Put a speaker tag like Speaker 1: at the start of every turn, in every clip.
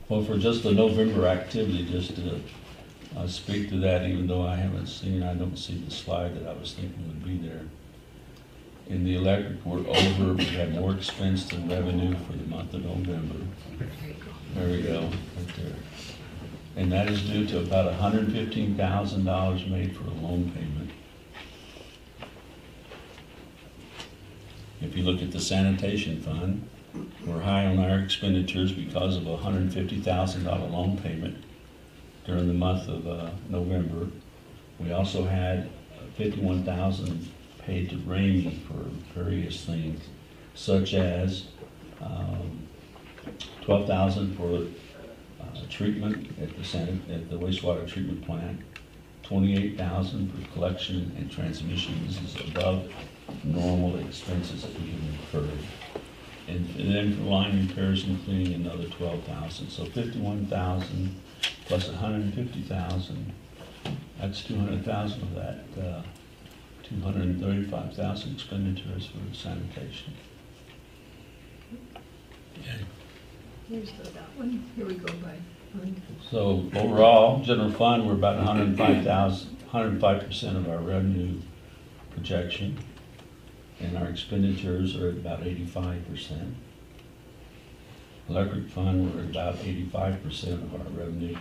Speaker 1: Well, for just the November activity, just to speak to that, even though I don't see the slide that I was thinking would be there. In the electric, we're over, we had more expense than revenue for the month of November. There we go, right there. And that is due to about $115,000 made for a loan payment. If you look at the sanitation fund, we're high on our expenditures because of a $150,000 loan payment during the month of November. We also had $51,000 paid to Ramey for various things, such as $12,000 for treatment at the wastewater treatment plant, $28,000 for collection and transmission. This is above normal expenses that we have incurred. And then for line repairs and cleaning, another $12,000. So $51,000 plus $150,000. That's $200,000 of that. $235,000 expenditures for sanitation. Okay.
Speaker 2: Here's that one. Here we go by fund.
Speaker 1: So overall, general fund, we're about 105% of our revenue projection, and our expenditures are at about 85%. Electric fund, we're at about 85% of our revenue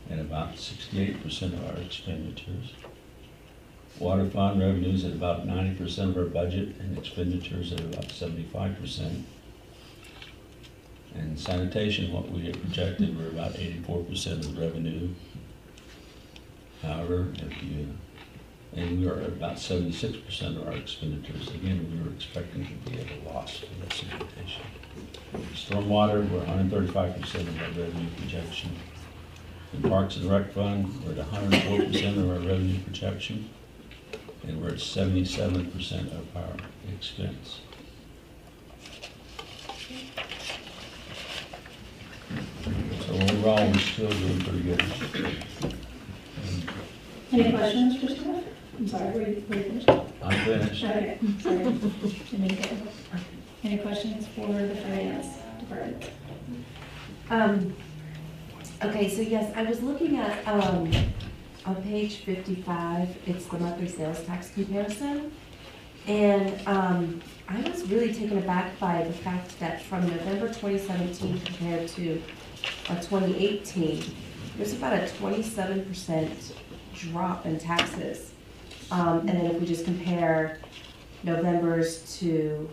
Speaker 1: and about 68% of our expenditures. Water fund revenues at about 90% of our budget and expenditures at about 75%. And sanitation, what we had projected, we're about 84% of the revenue. However, and we are at about 76% of our expenditures. Again, we were expecting to be at a loss for that sanitation. Stormwater, we're 135% of our revenue projection. In Parks and Rec Fund, we're at 104% of our revenue projection. And we're at 77% of our expense. So overall, we're still doing pretty good.
Speaker 3: Any questions for staff? I'm sorry, were you finished?
Speaker 1: I'm finished.
Speaker 3: Okay, sorry. Any questions for the finance department?
Speaker 4: Okay, so yes, I was looking at on page 55, it's the monthly sales tax comparison. And I was really taken aback by the fact that from November 2017 compared to 2018, there's about a 27% drop in taxes. And then if we just compare November's to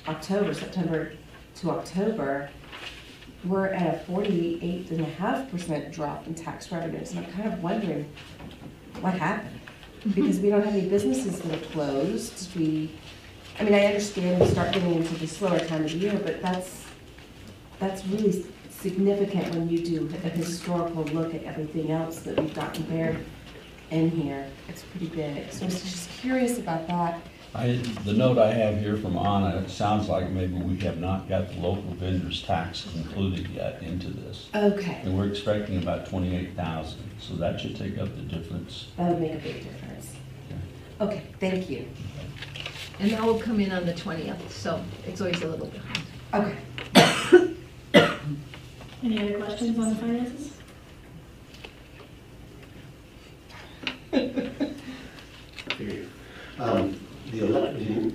Speaker 4: October, September to October, we're at a 48.5% drop in tax revenues. And I'm kind of wondering what happened. Because we don't have any businesses that are closed. I mean, I understand we start getting into the slower time of the year, but that's really significant when you do a historical look at everything else that we've got compared in here. It's pretty big. So I was just curious about that.
Speaker 1: The note I have here from Anna, it sounds like maybe we have not got the local vendors tax included yet into this.
Speaker 4: Okay.
Speaker 1: And we're expecting about 28,000, so that should take up the difference.
Speaker 4: That would make a big difference. Okay, thank you.
Speaker 2: And that will come in on the 20th, so it's always a little behind.
Speaker 4: Okay.
Speaker 3: Any other questions on the finances?
Speaker 5: The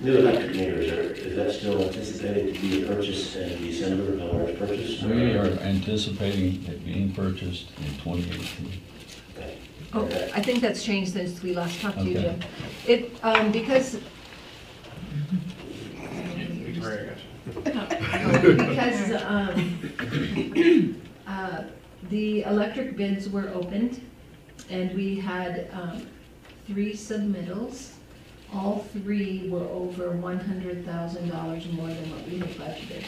Speaker 5: new electric meters, is that still anticipated to be purchased in December, no more purchase?
Speaker 1: We are anticipating it being purchased in 2018.
Speaker 5: Okay.
Speaker 2: Oh, I think that's changed since we last talked to you,
Speaker 1: Okay.
Speaker 2: Jim. Because the electric bids were opened, and we had 3 submittals. All 3 were over $100,000 more than what we had budgeted.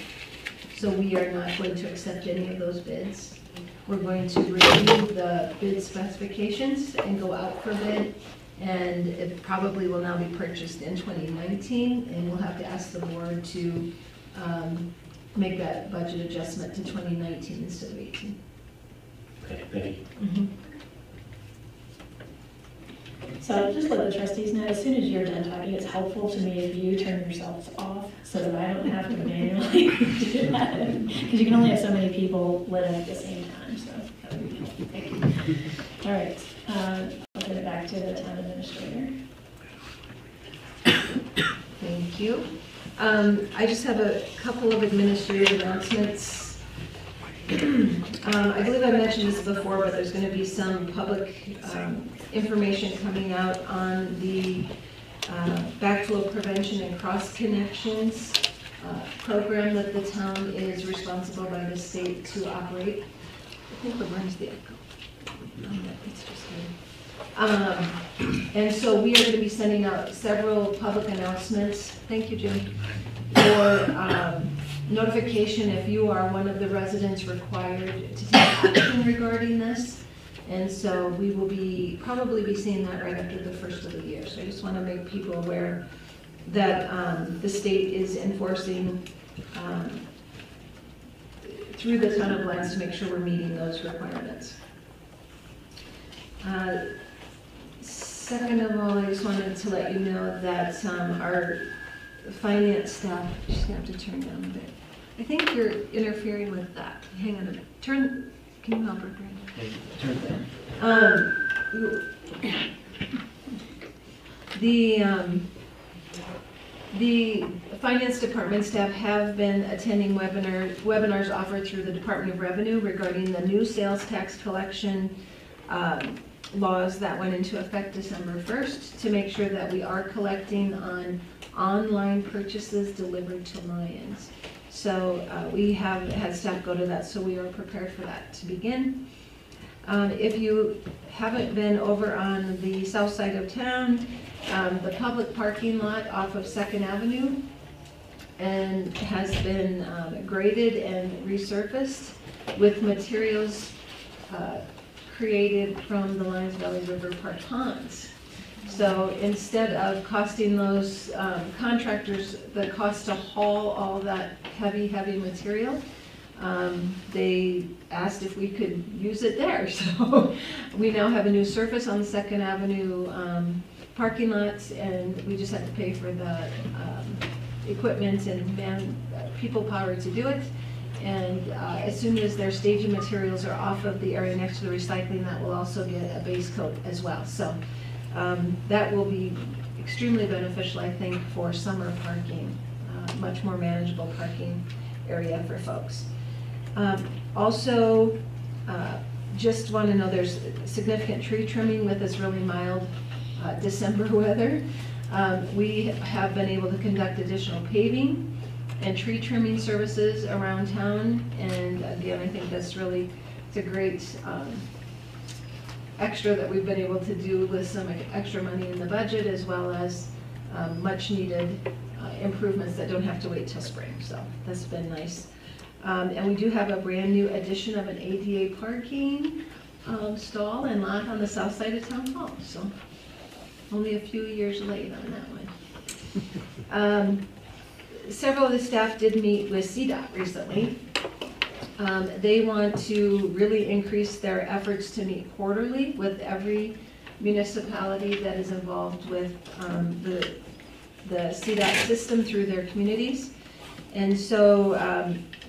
Speaker 2: So we are not going to accept any of those bids. We're going to review the bid specifications and go out for bid, and it probably will now be purchased in 2019, and we'll have to ask the board to make that budget adjustment to 2019 instead of 18.
Speaker 5: Okay, thank you.
Speaker 3: So just let the trustees know, as soon as you're done talking, it's helpful to me if you turn yourselves off so that I don't have to manually do that. Because you can only have so many people lit up at the same time, so that would be helpful. Thank you. All right, I'll turn it back to the town administrator.
Speaker 2: Thank you. I just have a couple of administrative announcements. I believe I mentioned this before, but there's going to be some public information coming out on the backflow prevention and cross connections program that the town is responsible by the state to operate. I think where's the echo? It's just here. And so we are going to be sending out several public announcements. Thank you, Jim. For notification if you are one of the residents required to take action regarding this. And so we will probably be seeing that right after the first of the year. So I just want to make people aware that the state is enforcing through the ton of lines to make sure we're meeting those requirements. Second of all, I just wanted to let you know that our finance staff, she's gonna have to turn down a bit. I think you're interfering with that. Hang on a minute. Can you help her, Brandon?
Speaker 1: Turn down.
Speaker 2: The finance department staff have been attending webinars offered through the Department of Revenue regarding the new sales tax collection laws that went into effect December 1st to make sure that we are collecting on online purchases delivered to Lions. So we have had staff go to that, so we are prepared for that to begin. If you haven't been over on the south side of town, the public parking lot off of 2nd Avenue and has been graded and resurfaced with materials created from the Lions Valley River Park ponds. So instead of costing those contractors the cost to haul all that heavy material, they asked if we could use it there. So we now have a new surface on the 2nd Avenue parking lot, and we just have to pay for the equipment and people power to do it. And as soon as their staging materials are off of the area next to the recycling, that will also get a base coat as well. So that will be extremely beneficial, I think, for summer parking, much more manageable parking area for folks. Also, just want to know there's significant tree trimming with this really mild December weather. We have been able to conduct additional paving and tree trimming services around town, and again, I think that's really, it's a great extra that we've been able to do with some extra money in the budget, as well as much needed improvements that don't have to wait till spring, so that's been nice. And we do have a brand new addition of an ADA parking stall and lot on the south side of Town Hall, so only a few years late on that one. Several of the staff did meet with CDOT recently. They want to really increase their efforts to meet quarterly with every municipality that is involved with the CDOT system through their communities. And so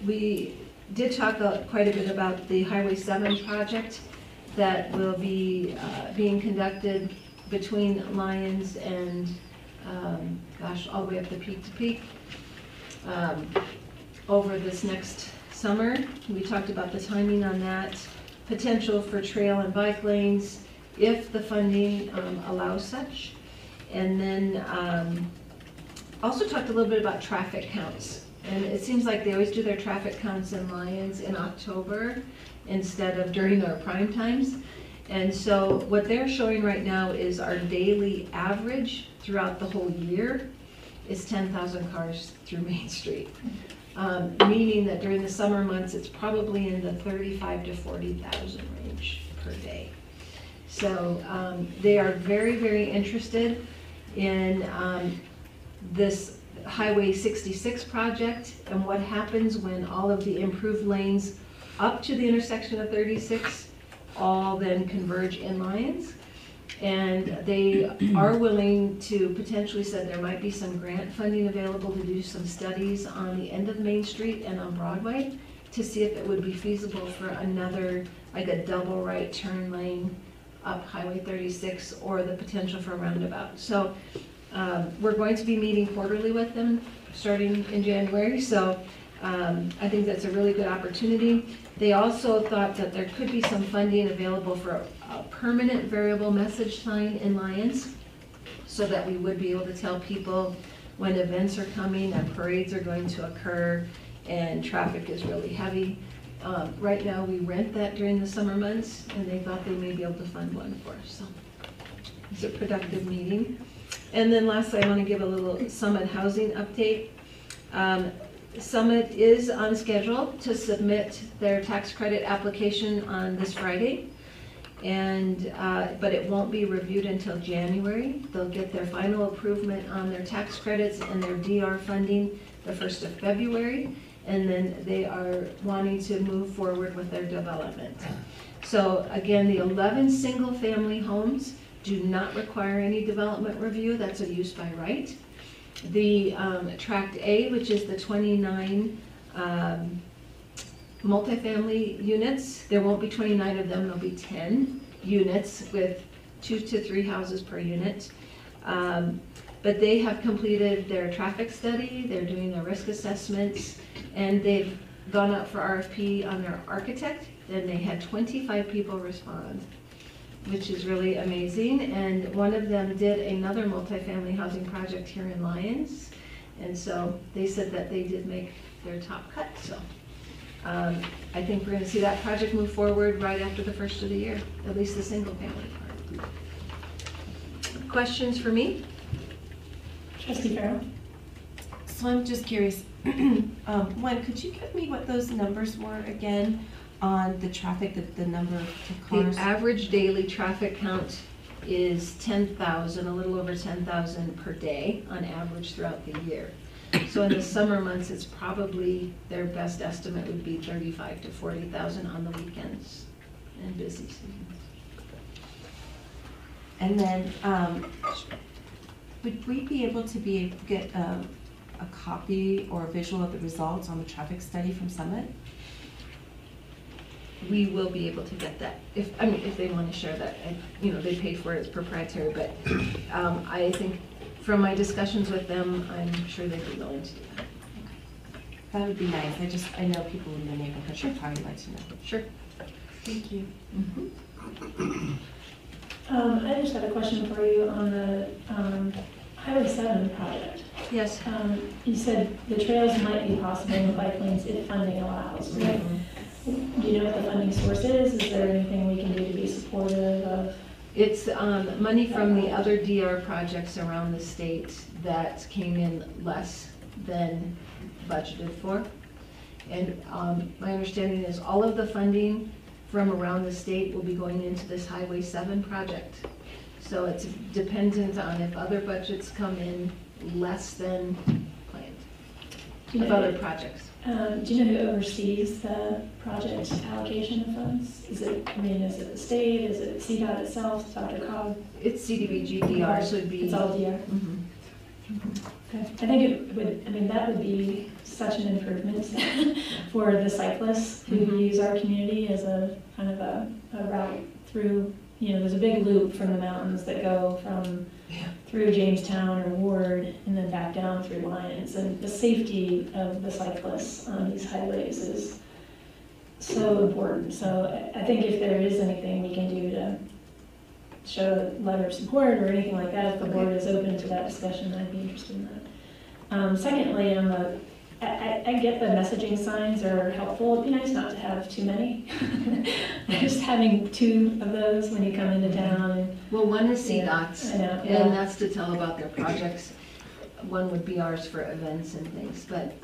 Speaker 2: we did talk quite a bit about the Highway 7 project that will be being conducted between Lions and, all the way up to Peak over this next summer. We talked about the timing on that, potential for trail and bike lanes if the funding allows such. And then also talked a little bit about traffic counts. And it seems like they always do their traffic counts in Lions in October instead of during our prime times. And so what they're showing right now is our daily average throughout the whole year is 10,000 cars through Main Street. Meaning that during the summer months, it's probably in the 35 to 40,000 range per day. So they are very, very interested in this Highway 66 project and what happens when all of the improved lanes up to the intersection of 36 all then converge in Lions. And they are willing to, potentially said there might be some grant funding available to do some studies on the end of Main Street and on Broadway to see if it would be feasible for another, like a double right turn lane up Highway 36 or the potential for a roundabout. So we're going to be meeting quarterly with them starting in January. So I think that's a really good opportunity. They also thought that there could be some funding available for a permanent variable message sign in Lyons so that we would be able to tell people when events are coming and parades are going to occur and traffic is really heavy. Right now, we rent that during the summer months, and they thought they may be able to fund one for us. So it's a productive meeting. And then lastly, I want to give a little Summit housing update. Summit is on schedule to submit their tax credit application on this Friday, and but it won't be reviewed until January. They'll get their final approval on their tax credits and their DR funding the 1st of February, and then they are wanting to move forward with their development. So again, the 11 single-family homes do not require any development review. That's a use by right. The Tract A, which is the 29 multifamily units, there won't be 29 of them, there'll be 10 units with 2 to 3 houses per unit. But they have completed their traffic study, they're doing their risk assessments, and they've gone out for RFP on their architect, and they had 25 people respond, which is really amazing. And one of them did another multifamily housing project here in Lyons, and so they said that they did make their top cut. So I think we're going to see that project move forward right after the 1st of the year, at least the single family part. Questions for me?
Speaker 3: Trustee Farrell?
Speaker 4: So I'm just curious, one, could you give me what those numbers were again on the traffic, the number of cars?
Speaker 2: The average daily traffic count is 10,000, a little over 10,000 per day on average throughout the year. So in the summer months, it's probably, their best estimate would be 35 to 40,000 on the weekends and busy seasons.
Speaker 4: And then, would we be able to get a copy or a visual of the results on the traffic study from Summit?
Speaker 2: We will be able to get that, if they want to share that. They pay for it, it's proprietary, but I think from my discussions with them, I'm sure they'd be willing to do that.
Speaker 4: That would be nice. I know people in the neighborhood would probably like to know.
Speaker 2: Sure.
Speaker 4: Thank you.
Speaker 3: I just had a question for you on the Highway 7 project.
Speaker 2: Yes.
Speaker 3: You said the trails might be possible in the bike lanes if funding allows, right? Do you know what the funding source is? Is there anything we can do to be supportive of?
Speaker 2: It's money from the other DR projects around the state that came in less than budgeted for. And my understanding is all of the funding from around the state will be going into this Highway 7 project. So it's dependent on if other budgets come in less than planned, of other projects.
Speaker 3: Do you know who oversees the project allocation of funds? Is it the state? Is it CDOT itself, Dr. Cobb?
Speaker 2: It's CDBG DR, so it'd be.
Speaker 3: It's all DR?
Speaker 2: Mhm.
Speaker 3: Okay. I think it would, that would be such an improvement for the cyclists who use our community as a kind of a route through, there's a big loop from the mountains that go from through Jamestown or Ward and then back down through Lyons. And the safety of the cyclists on these highways is so important. So I think if there is anything we can do to show a letter of support or anything like that, if the board is open to that discussion, I'd be interested in that. Secondly, I get the messaging signs are helpful. It'd be nice not to have too many. Just having 2 of those when you come into town.
Speaker 2: Well, one is CDOT's,
Speaker 3: I know,
Speaker 2: and that's to tell about their projects. One would be ours for events and things, but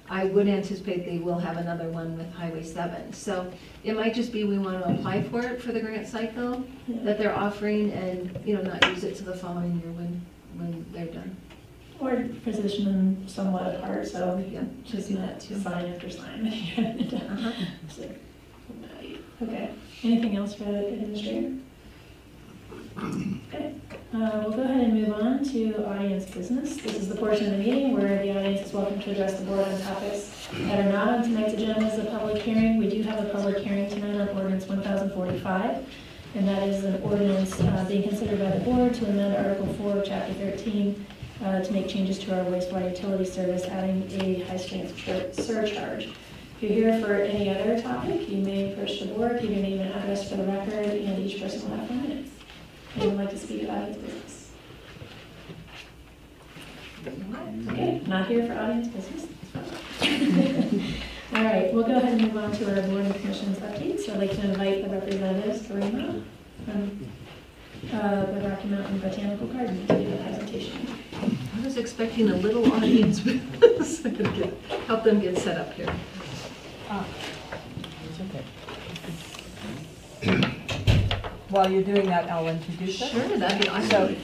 Speaker 2: I would anticipate they will have another one with Highway 7. So it might just be we want to apply for it for the grant cycle that they're offering and, not use it to the following year when they're done.
Speaker 3: Or position them somewhat apart, so
Speaker 2: Yeah,
Speaker 3: just
Speaker 2: do
Speaker 3: not
Speaker 2: that too.
Speaker 3: sign after sign. when you're in town.
Speaker 2: Uh-huh.
Speaker 3: So, okay. Anything else for the administrator? Okay, we'll go ahead and move on to audience business. This is the portion of the meeting where the audience is welcome to address the board on topics that are not on tonight's agenda as a public hearing. We do have a public hearing tonight on ordinance 1045, and that is an ordinance being considered by the board to amend Article 4 of Chapter 13 to make changes to our wastewater utility service, adding a high-strength surcharge. If you're here for any other topic, you may approach the board, give your name and address for the record, and each person will have 5 minutes. Anyone like to speak about audience business? Okay, not here for audience business. All right, we'll go ahead and move on to our board and commissions updates. So I'd like to invite the representatives, Karima, from the Rocky Mountain Botanical Garden to do the presentation.
Speaker 2: I was expecting a little audience, but so I could help them get set up here.
Speaker 6: It's okay. While you're doing that, I'll introduce us.
Speaker 2: Sure, that'd be awesome.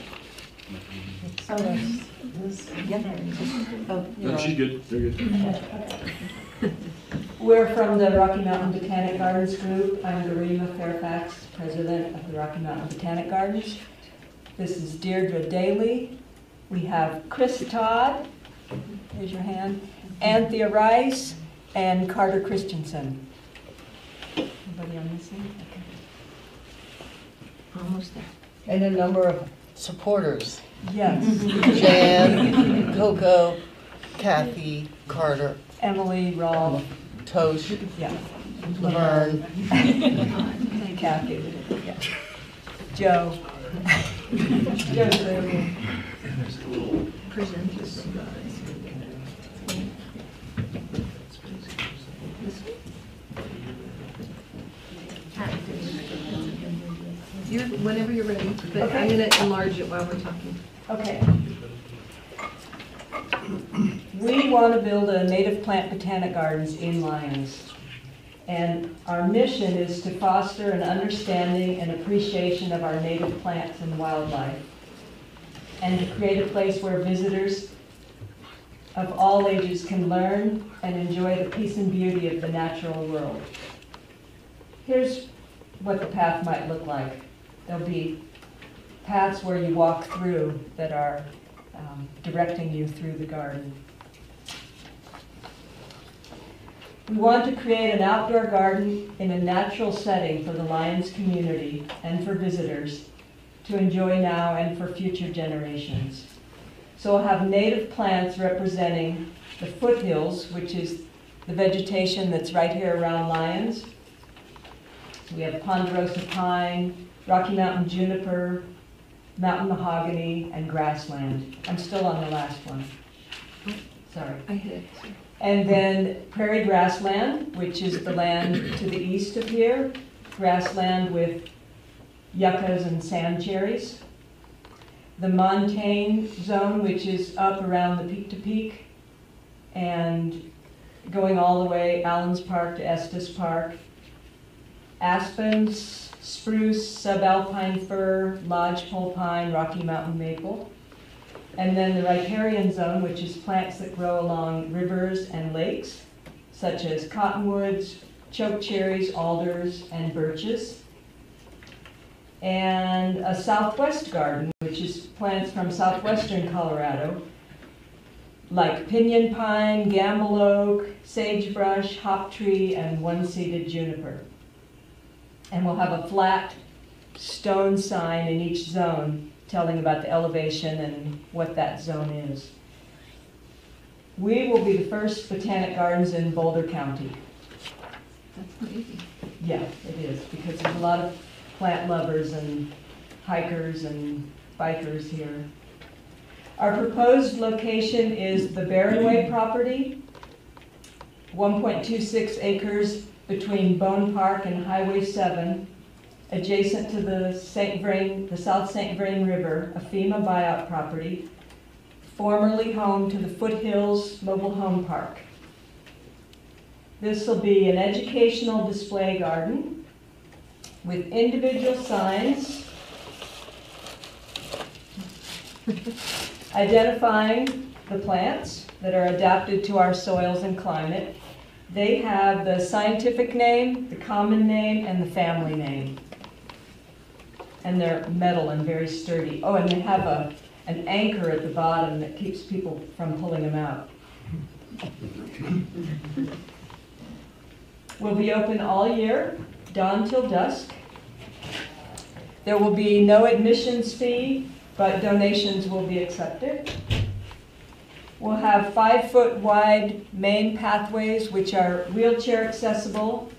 Speaker 6: So this, yeah. Oh, you're
Speaker 7: No,
Speaker 6: on.
Speaker 7: she's good, they're good.
Speaker 3: Okay.
Speaker 6: We're from the Rocky Mountain Botanic Gardens Group. I'm Garima Fairfax, president of the Rocky Mountain Botanic Gardens. This is Deirdre Daly. We have Chris Todd, raise your hand, Anthea Rice, and Carter Christensen. Anybody on this end? Okay.
Speaker 2: Almost there.
Speaker 8: And a number of supporters.
Speaker 6: Yes.
Speaker 8: Jan, Coco, Kathy, Carter,
Speaker 6: Emily, Rolf,
Speaker 8: Tosh,
Speaker 6: yeah,
Speaker 8: Laverne.
Speaker 6: Kathy, yeah. Joe. Joe's there.
Speaker 2: Present this. Whenever you're ready, but I'm
Speaker 6: Okay.
Speaker 2: going to enlarge it while we're talking.
Speaker 6: Okay. We want to build a native plant botanic gardens in Lyons. And our mission is to foster an understanding and appreciation of our native plants and wildlife, and to create a place where visitors of all ages can learn and enjoy the peace and beauty of the natural world. Here's what the path might look like. There'll be paths where you walk through that are directing you through the garden. We want to create an outdoor garden in a natural setting for the Lyons community and for visitors to enjoy now and for future generations. So we'll have native plants representing the foothills, which is the vegetation that's right here around Lyons. So we have ponderosa pine, Rocky Mountain juniper, mountain mahogany, and grassland. I'm still on the last one. Sorry.
Speaker 2: I hit it.
Speaker 6: And then prairie grassland, which is the land to the east of here, grassland with yuccas and sand cherries. The montane zone, which is up around the peak to peak, and going all the way Allen's Park to Estes Park. Aspens, spruce, subalpine fir, lodgepole pine, Rocky Mountain maple. And then the riparian zone, which is plants that grow along rivers and lakes, such as cottonwoods, chokecherries, alders, and birches. And a southwest garden, which is plants from southwestern Colorado, like pinyon pine, gamble oak, sagebrush, hop tree, and one-seeded juniper. And we'll have a flat stone sign in each zone telling about the elevation and what that zone is. We will be the first botanic gardens in Boulder County.
Speaker 2: That's not easy.
Speaker 6: Yeah, it is, because there's a lot of plant lovers and hikers and bikers here. Our proposed location is the Barronway property, 1.26 acres between Bone Park and Highway 7, adjacent to the South St. Vrain River, a FEMA buyout property, formerly home to the Foothills Mobile Home Park. This will be an educational display garden with individual signs identifying the plants that are adapted to our soils and climate. They have the scientific name, the common name, and the family name. and they're metal and very sturdy. Oh, and they have an anchor at the bottom that keeps people from pulling them out. Will be open all year, dawn till dusk. There will be no admissions fee, but donations will be accepted. We'll have 5-foot wide main pathways, which are wheelchair accessible,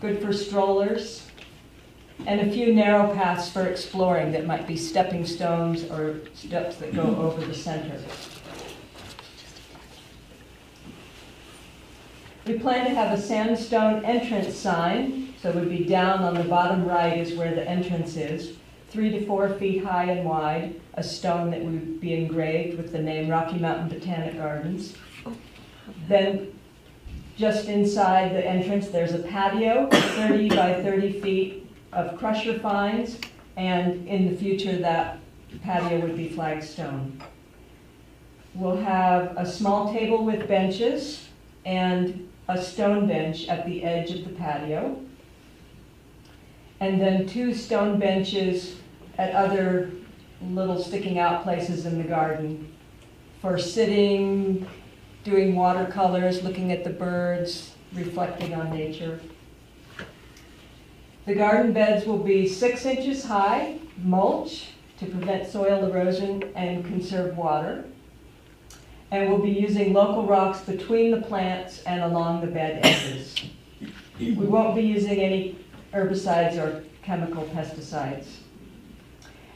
Speaker 6: good for strollers, and a few narrow paths for exploring that might be stepping stones or steps that go over the center. We plan to have a sandstone entrance sign, so it would be down on the bottom right is where the entrance is, 3 to 4 feet high and wide, a stone that would be engraved with the name Rocky Mountain Botanic Gardens. Then just inside the entrance, there's a patio, 30 by 30 feet of crusher fines, and in the future that patio would be flagstone. We'll have a small table with benches and a stone bench at the edge of the patio. And then 2 stone benches at other little sticking out places in the garden for sitting, doing watercolors, looking at the birds, reflecting on nature. The garden beds will be 6 inches high, mulch to prevent soil erosion and conserve water. And we'll be using local rocks between the plants and along the bed edges. We won't be using any herbicides or chemical pesticides.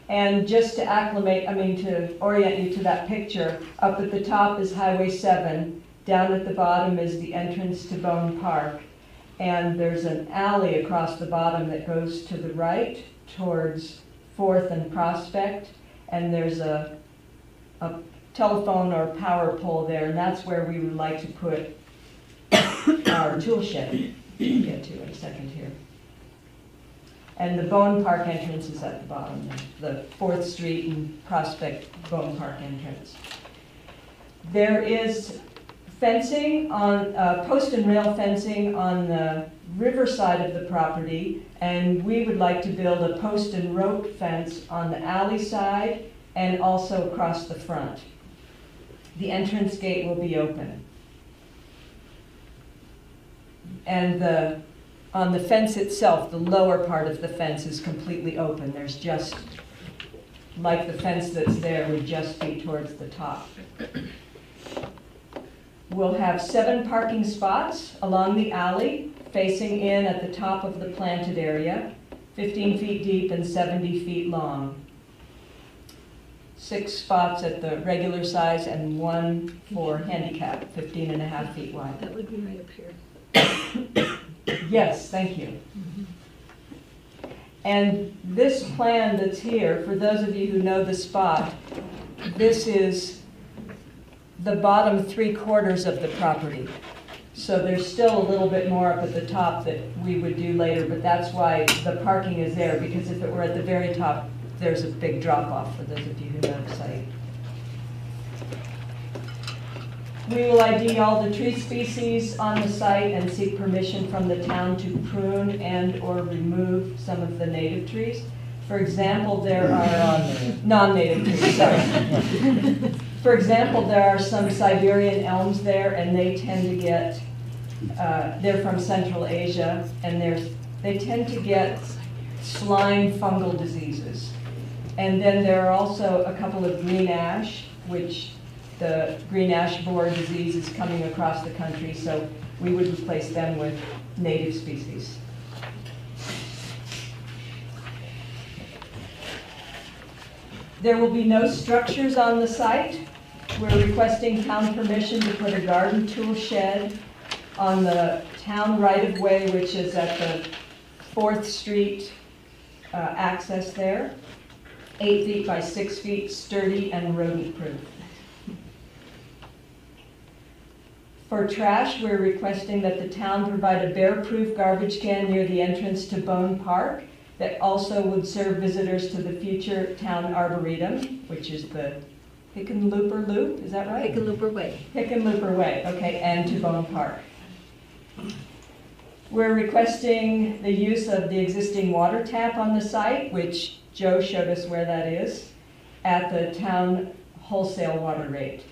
Speaker 6: And just to to orient you to that picture, up at the top is Highway 7, down at the bottom is the entrance to Bone Park, and there's an alley across the bottom that goes to the right towards 4th and Prospect, and there's a telephone or power pole there, and that's where we would like to put our tool shed. We'll get to in a second here. And the Bone Park entrance is at the bottom, the 4th Street and Prospect Bone Park entrance. There is fencing on, post and rail fencing on the river side of the property, and we would like to build a post and rope fence on the alley side and also across the front. The entrance gate will be open. And on the fence itself, the lower part of the fence is completely open. There's just, like the fence that's there, would just be towards the top. We'll have 7 parking spots along the alley, facing in at the top of the planted area, 15 feet deep and 70 feet long. 6 spots at the regular size and 1 for handicap, 15.5 feet wide.
Speaker 2: That would be right up here.
Speaker 6: Yes, thank you. And this plan that's here, for those of you who know the spot, this is the bottom 3/4 of the property. So there's still a little bit more up at the top that we would do later, but that's why the parking is there, because if it were at the very top, there's a big drop-off for those of you who know the site. We will ID all the tree species on the site and seek permission from the town to prune and or remove some of the native trees. For example, there are non-native trees, sorry. For example, there are some Siberian elms there, and they tend to get, they're from Central Asia, and they tend to get slime fungal diseases. And then there are also a couple of green ash, which the green ash borer disease is coming across the country, so we would replace them with native species. There will be no structures on the site. We're requesting town permission to put a garden tool shed on the town right-of-way, which is at the 4th Street access there. 8 feet by 6 feet, sturdy and rodent-proof. For trash, we're requesting that the town provide a bear-proof garbage can near the entrance to Bone Park that also would serve visitors to the future town arboretum, which is the Hickenlooper Loop, is that right?
Speaker 2: Hickenlooper Way.
Speaker 6: Hickenlooper Way, okay, and to Bone Park. We're requesting the use of the existing water tap on the site, which Joe showed us where that is, at the town wholesale water rate.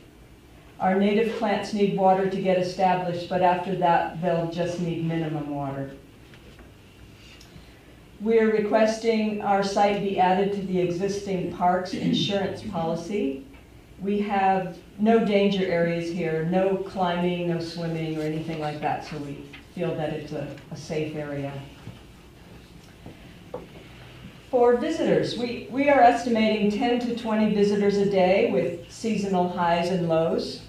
Speaker 6: Our native plants need water to get established, but after that, they'll just need minimum water. We're requesting our site be added to the existing parks insurance policy. We have no danger areas here, no climbing, no swimming, or anything like that, so we feel that it's a safe area. For visitors, we are estimating 10 to 20 visitors a day with seasonal highs and lows.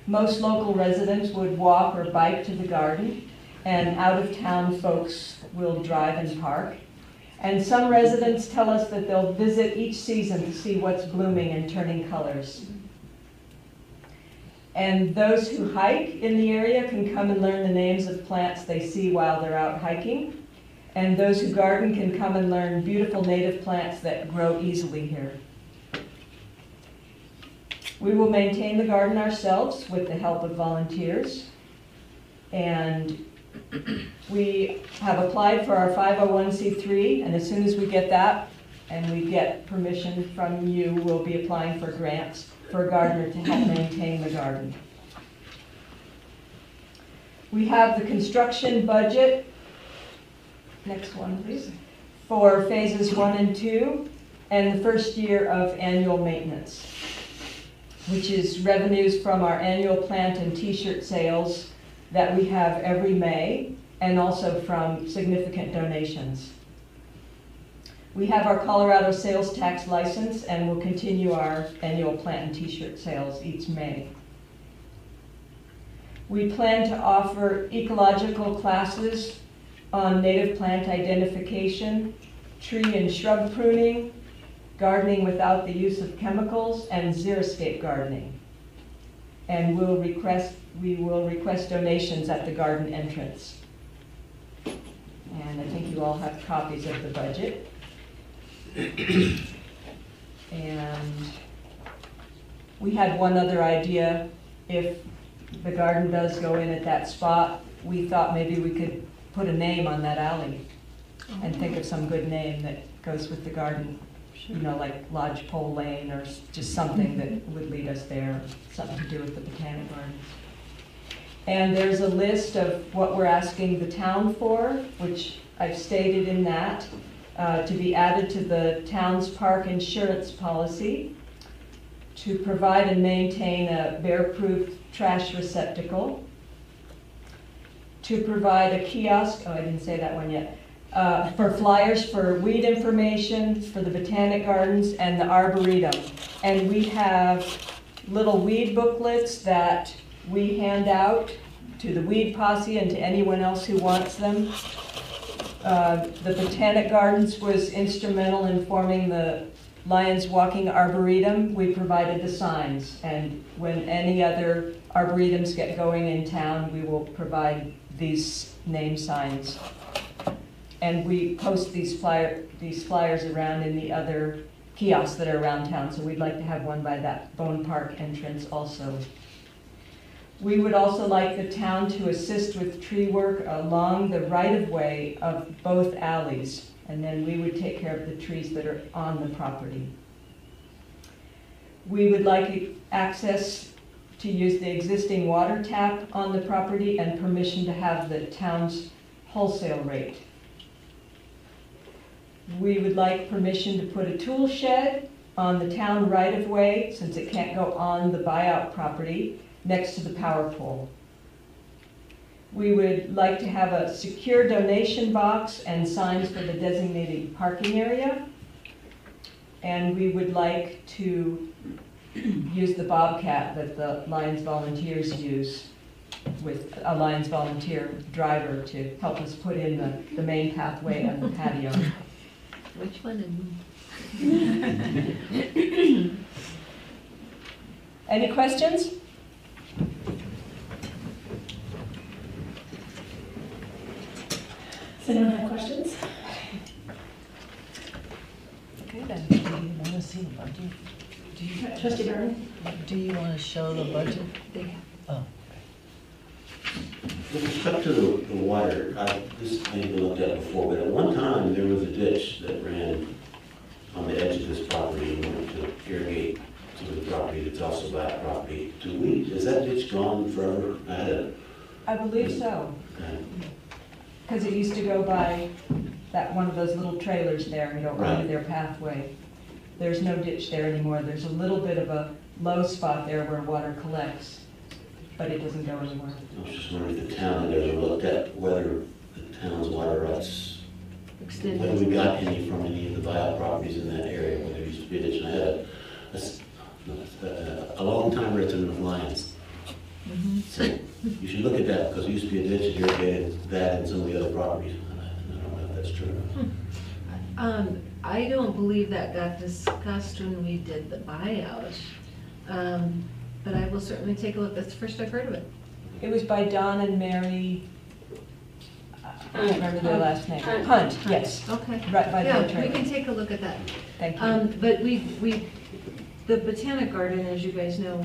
Speaker 6: Most local residents would walk or bike to the garden, and out-of-town folks will drive and park. And some residents tell us that they'll visit each season to see what's blooming and turning colors. And those who hike in the area can come and learn the names of plants they see while they're out hiking. And those who garden can come and learn beautiful native plants that grow easily here. We will maintain the garden ourselves with the help of volunteers. And we have applied for our 501c3, and as soon as we get that and we get permission from you, we'll be applying for grants for a gardener to help maintain the garden. We have the construction budget, next one please, for phases 1 and 2, and the first year of annual maintenance, which is revenues from our annual plant and t-shirt sales that we have every May, and also from significant donations. We have our Colorado sales tax license, and we'll continue our annual plant and t-shirt sales each May. We plan to offer ecological classes on native plant identification, tree and shrub pruning, gardening without the use of chemicals, and xeriscape gardening. And we will request donations at the garden entrance. And I think you all have copies of the budget. And we had one other idea. If the garden does go in at that spot, we thought maybe we could put a name on that alley and think of some good name that goes with the garden. You know, like Lodgepole Lane, or just something that would lead us there, something to do with the Botanic Gardens. And there's a list of what we're asking the town for, which I've stated in that, to be added to the town's park insurance policy, to provide and maintain a bear-proof trash receptacle, to provide a kiosk, oh, I didn't say that one yet, for flyers for weed information, for the Botanic Gardens, and the Arboretum. And we have little weed booklets that we hand out to the weed posse and to anyone else who wants them. The Botanic Gardens was instrumental in forming the Lions Walking Arboretum. We provided the signs, and when any other arboretums get going in town, we will provide these name signs. And we post these flyers around in the other kiosks that are around town, so we'd like to have one by that Bone Park entrance also. We would also like the town to assist with tree work along the right-of-way of both alleys, and then we would take care of the trees that are on the property. We would like access to use the existing water tap on the property and permission to have the town's wholesale rate. We would like permission to put a tool shed on the town right-of-way, since it can't go on the buyout property, next to the power pole. We would like to have a secure donation box and signs for the designated parking area. And we would like to use the Bobcat that the Lions volunteers use, with a Lions volunteer driver to help us put in the main pathway and the patio.
Speaker 2: Which one?
Speaker 6: Any questions?
Speaker 3: Does anyone have questions?
Speaker 8: Okay then, do you want to see the budget?
Speaker 3: Trustee Burton?
Speaker 8: Do you want to show the budget?
Speaker 2: They have.
Speaker 8: Oh.
Speaker 5: With respect to the water, this may have been looked at before, but at one time, there was a ditch that ran on the edge of this property in order to irrigate to the property that's also that property. Is that ditch gone forever?
Speaker 6: I believe so, because it used to go by that one of those little trailers there and go onto
Speaker 5: Right.
Speaker 6: their pathway. There's no ditch there anymore. There's a little bit of a low spot there where water collects, but it doesn't go anywhere.
Speaker 5: I was just wondering if the town had ever looked at whether the town's water rights,
Speaker 2: Extended.
Speaker 5: whether we got any from any of the buyout properties in that area, where there used to be a ditch. And I had a long time resident of Lyons. So you should look at that, because there used to be a ditch and irrigated that and some of the other properties. And I don't know if that's true.
Speaker 2: I don't believe that got discussed when we did the buyout. But I will certainly take a look. That's the first I've heard of it.
Speaker 6: It was by Don and Mary, I don't remember their last name. Hunt, yes,
Speaker 2: Okay.
Speaker 6: right by
Speaker 2: Yeah,
Speaker 6: the
Speaker 2: we
Speaker 6: trailer.
Speaker 2: can take a look at that.
Speaker 6: Thank you.
Speaker 2: But the Botanic Garden, as you guys know,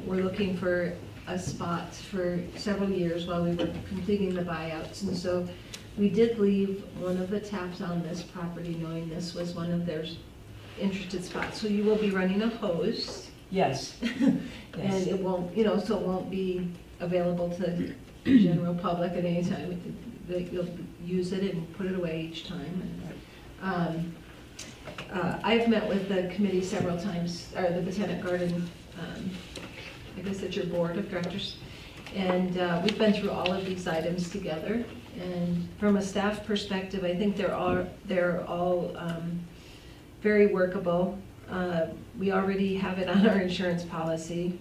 Speaker 2: we're looking for a spot for several years while we were completing the buyouts. And so we did leave one of the taps on this property, knowing this was one of their interested spots. So you will be running a hose,
Speaker 6: Yes,
Speaker 2: and
Speaker 6: yes.
Speaker 2: it won't, so it won't be available to the general public at any time. You'll use it and put it away each time. I've met with the committee several times, or the Botanic Garden, I guess it's your board of directors, and we've been through all of these items together. And from a staff perspective, I think they're all very workable. We already have it on our insurance policy.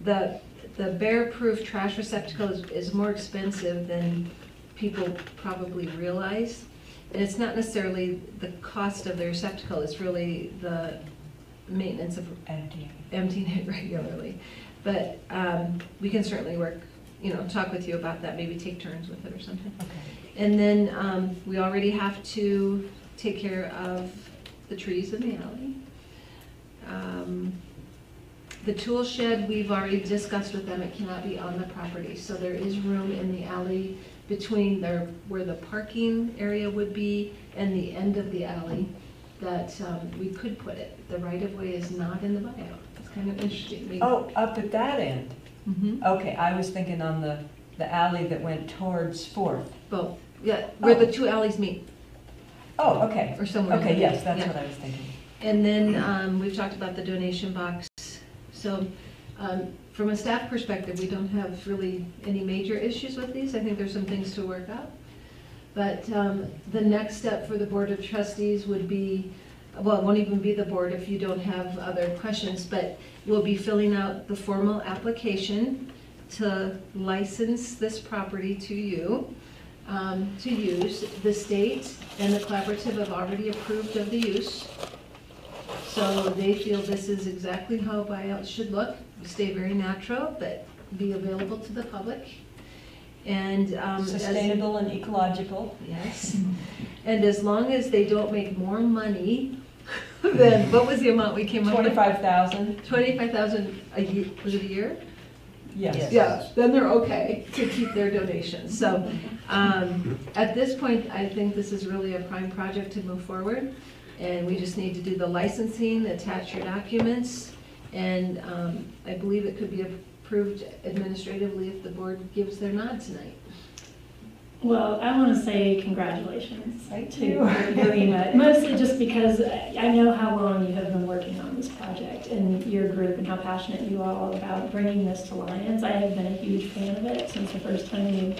Speaker 2: The bear-proof trash receptacle is more expensive than people probably realize. And it's not necessarily the cost of the receptacle, it's really the maintenance of emptying it regularly. But we can certainly work, talk with you about that, maybe take turns with it or something.
Speaker 6: Okay.
Speaker 2: And then we already have to take care of the trees in the alley. The tool shed, we've already discussed with them, it cannot be on the property. So there is room in the alley between where the parking area would be and the end of the alley that we could put it. The right-of-way is not in the buyout. It's kind of interesting.
Speaker 6: Oh, up at that end?
Speaker 2: Mhm.
Speaker 6: Okay, I was thinking on the alley that went towards Fourth.
Speaker 2: Both, yeah, where the two alleys meet,
Speaker 6: Oh, okay.
Speaker 2: or somewhere. in
Speaker 6: Okay,
Speaker 2: there.
Speaker 6: yes, that's
Speaker 2: Yeah.
Speaker 6: what I was thinking.
Speaker 2: And then we've talked about the donation box. So from a staff perspective, we don't have really any major issues with these. I think there's some things to work out. But the next step for the Board of Trustees would be, well, it won't even be the board if you don't have other questions, but we'll be filling out the formal application to license this property to you to use. The state and the collaborative have already approved of the use. So they feel this is exactly how buyouts should look, stay very natural, but be available to the public. And
Speaker 6: Sustainable and ecological.
Speaker 2: yes. And as long as they don't make more money than, what was the amount we came up with?
Speaker 6: 25,000?
Speaker 2: 25,000 a year, was it a year?
Speaker 6: Yes.
Speaker 2: Yeah, then they're okay to keep their donations. So at this point, I think this is really a prime project to move forward. And we just need to do the licensing, attach your documents, and I believe it could be approved administratively if the board gives their nod tonight.
Speaker 3: Well, I want to say congratulations
Speaker 6: Thank
Speaker 3: to
Speaker 6: you.
Speaker 3: doing that, mostly just because I know how long you have been working on this project and your group and how passionate you are all about bringing this to Lions. I have been a huge fan of it since the first time you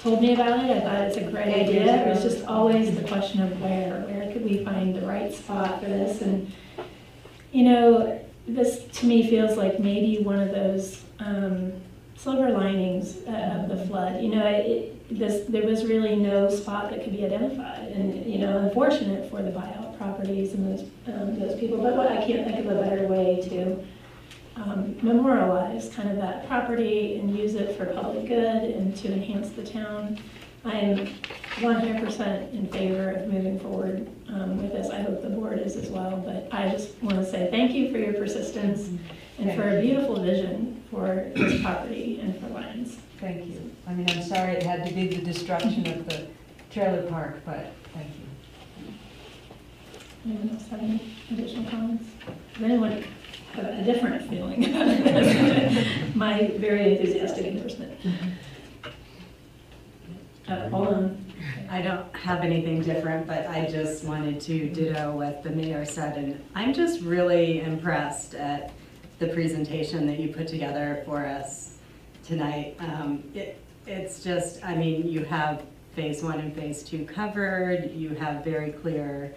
Speaker 3: told me about it. I thought it's a great idea. It was just always the question of where could we find the right spot for this? And, this to me feels like maybe one of those silver linings of the flood. There was really no spot that could be identified, and unfortunate for the buyout properties and those people. But I can't think of a better way to memorialize kind of that property and use it for public good and to enhance the town. I am 100% in favor of moving forward with this. I hope the board is as well. But I just want to say thank you for your persistence and for a beautiful vision for this property and for Lions.
Speaker 6: Thank you. I mean, I'm sorry it had to be the destruction of the trailer park, but thank you.
Speaker 3: Anyone else have any additional comments? Does anyone have a different feeling about this? My very enthusiastic endorsement. Hold on.
Speaker 7: I don't have anything different, but I just wanted to ditto what the mayor said, and I'm just really impressed at the presentation that you put together for us tonight. It's just, I mean, you have phase 1 and phase 2 covered, you have very clear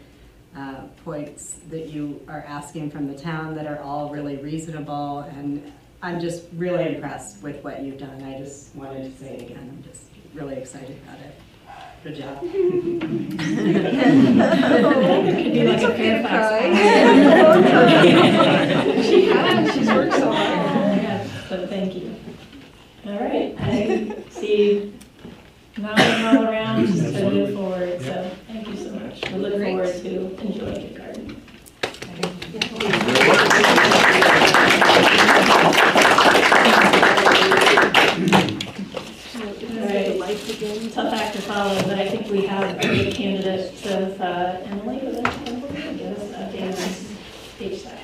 Speaker 7: points that you are asking from the town that are all really reasonable, and I'm just really impressed with what you've done. I just wanted to say it again, I'm just really excited about it. Good job.
Speaker 3: Could be like a Fairfax.
Speaker 2: She has, she's worked so hard.
Speaker 3: Yes, but thank you. All right, I see nodding all around just to move forward, so thank you so much. We look forward to enjoying your garden. All right, tough act to follow, but I think we have the candidates of Emily, for this one. Give us a Dan's HSAC.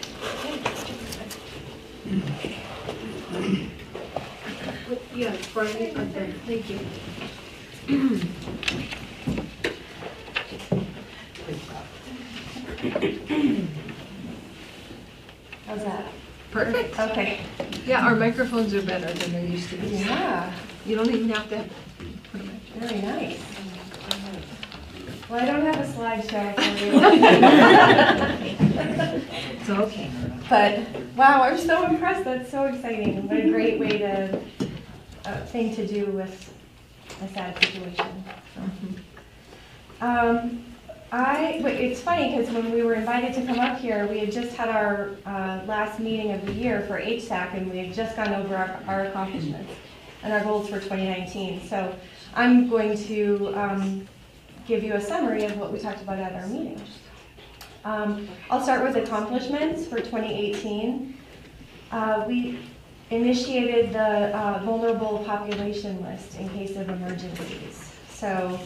Speaker 2: Yeah, Brian, okay, thank you.
Speaker 4: How's that?
Speaker 2: Perfect.
Speaker 4: Okay.
Speaker 2: Yeah, our microphones are better than they used to be.
Speaker 4: Yeah,
Speaker 2: You don't even have to put them in.
Speaker 4: very nice. Well, I don't have a slideshow for you.
Speaker 2: It's okay.
Speaker 4: But, wow, I'm so impressed. That's so exciting. What a great way to, thing to do with a sad situation. It's funny because when we were invited to come up here, we had just had our last meeting of the year for HSAC, and we had just gone over our accomplishments and our goals for 2019. So I'm going to give you a summary of what we talked about at our meeting. I'll start with accomplishments for 2018. We initiated the vulnerable population list in case of emergencies. So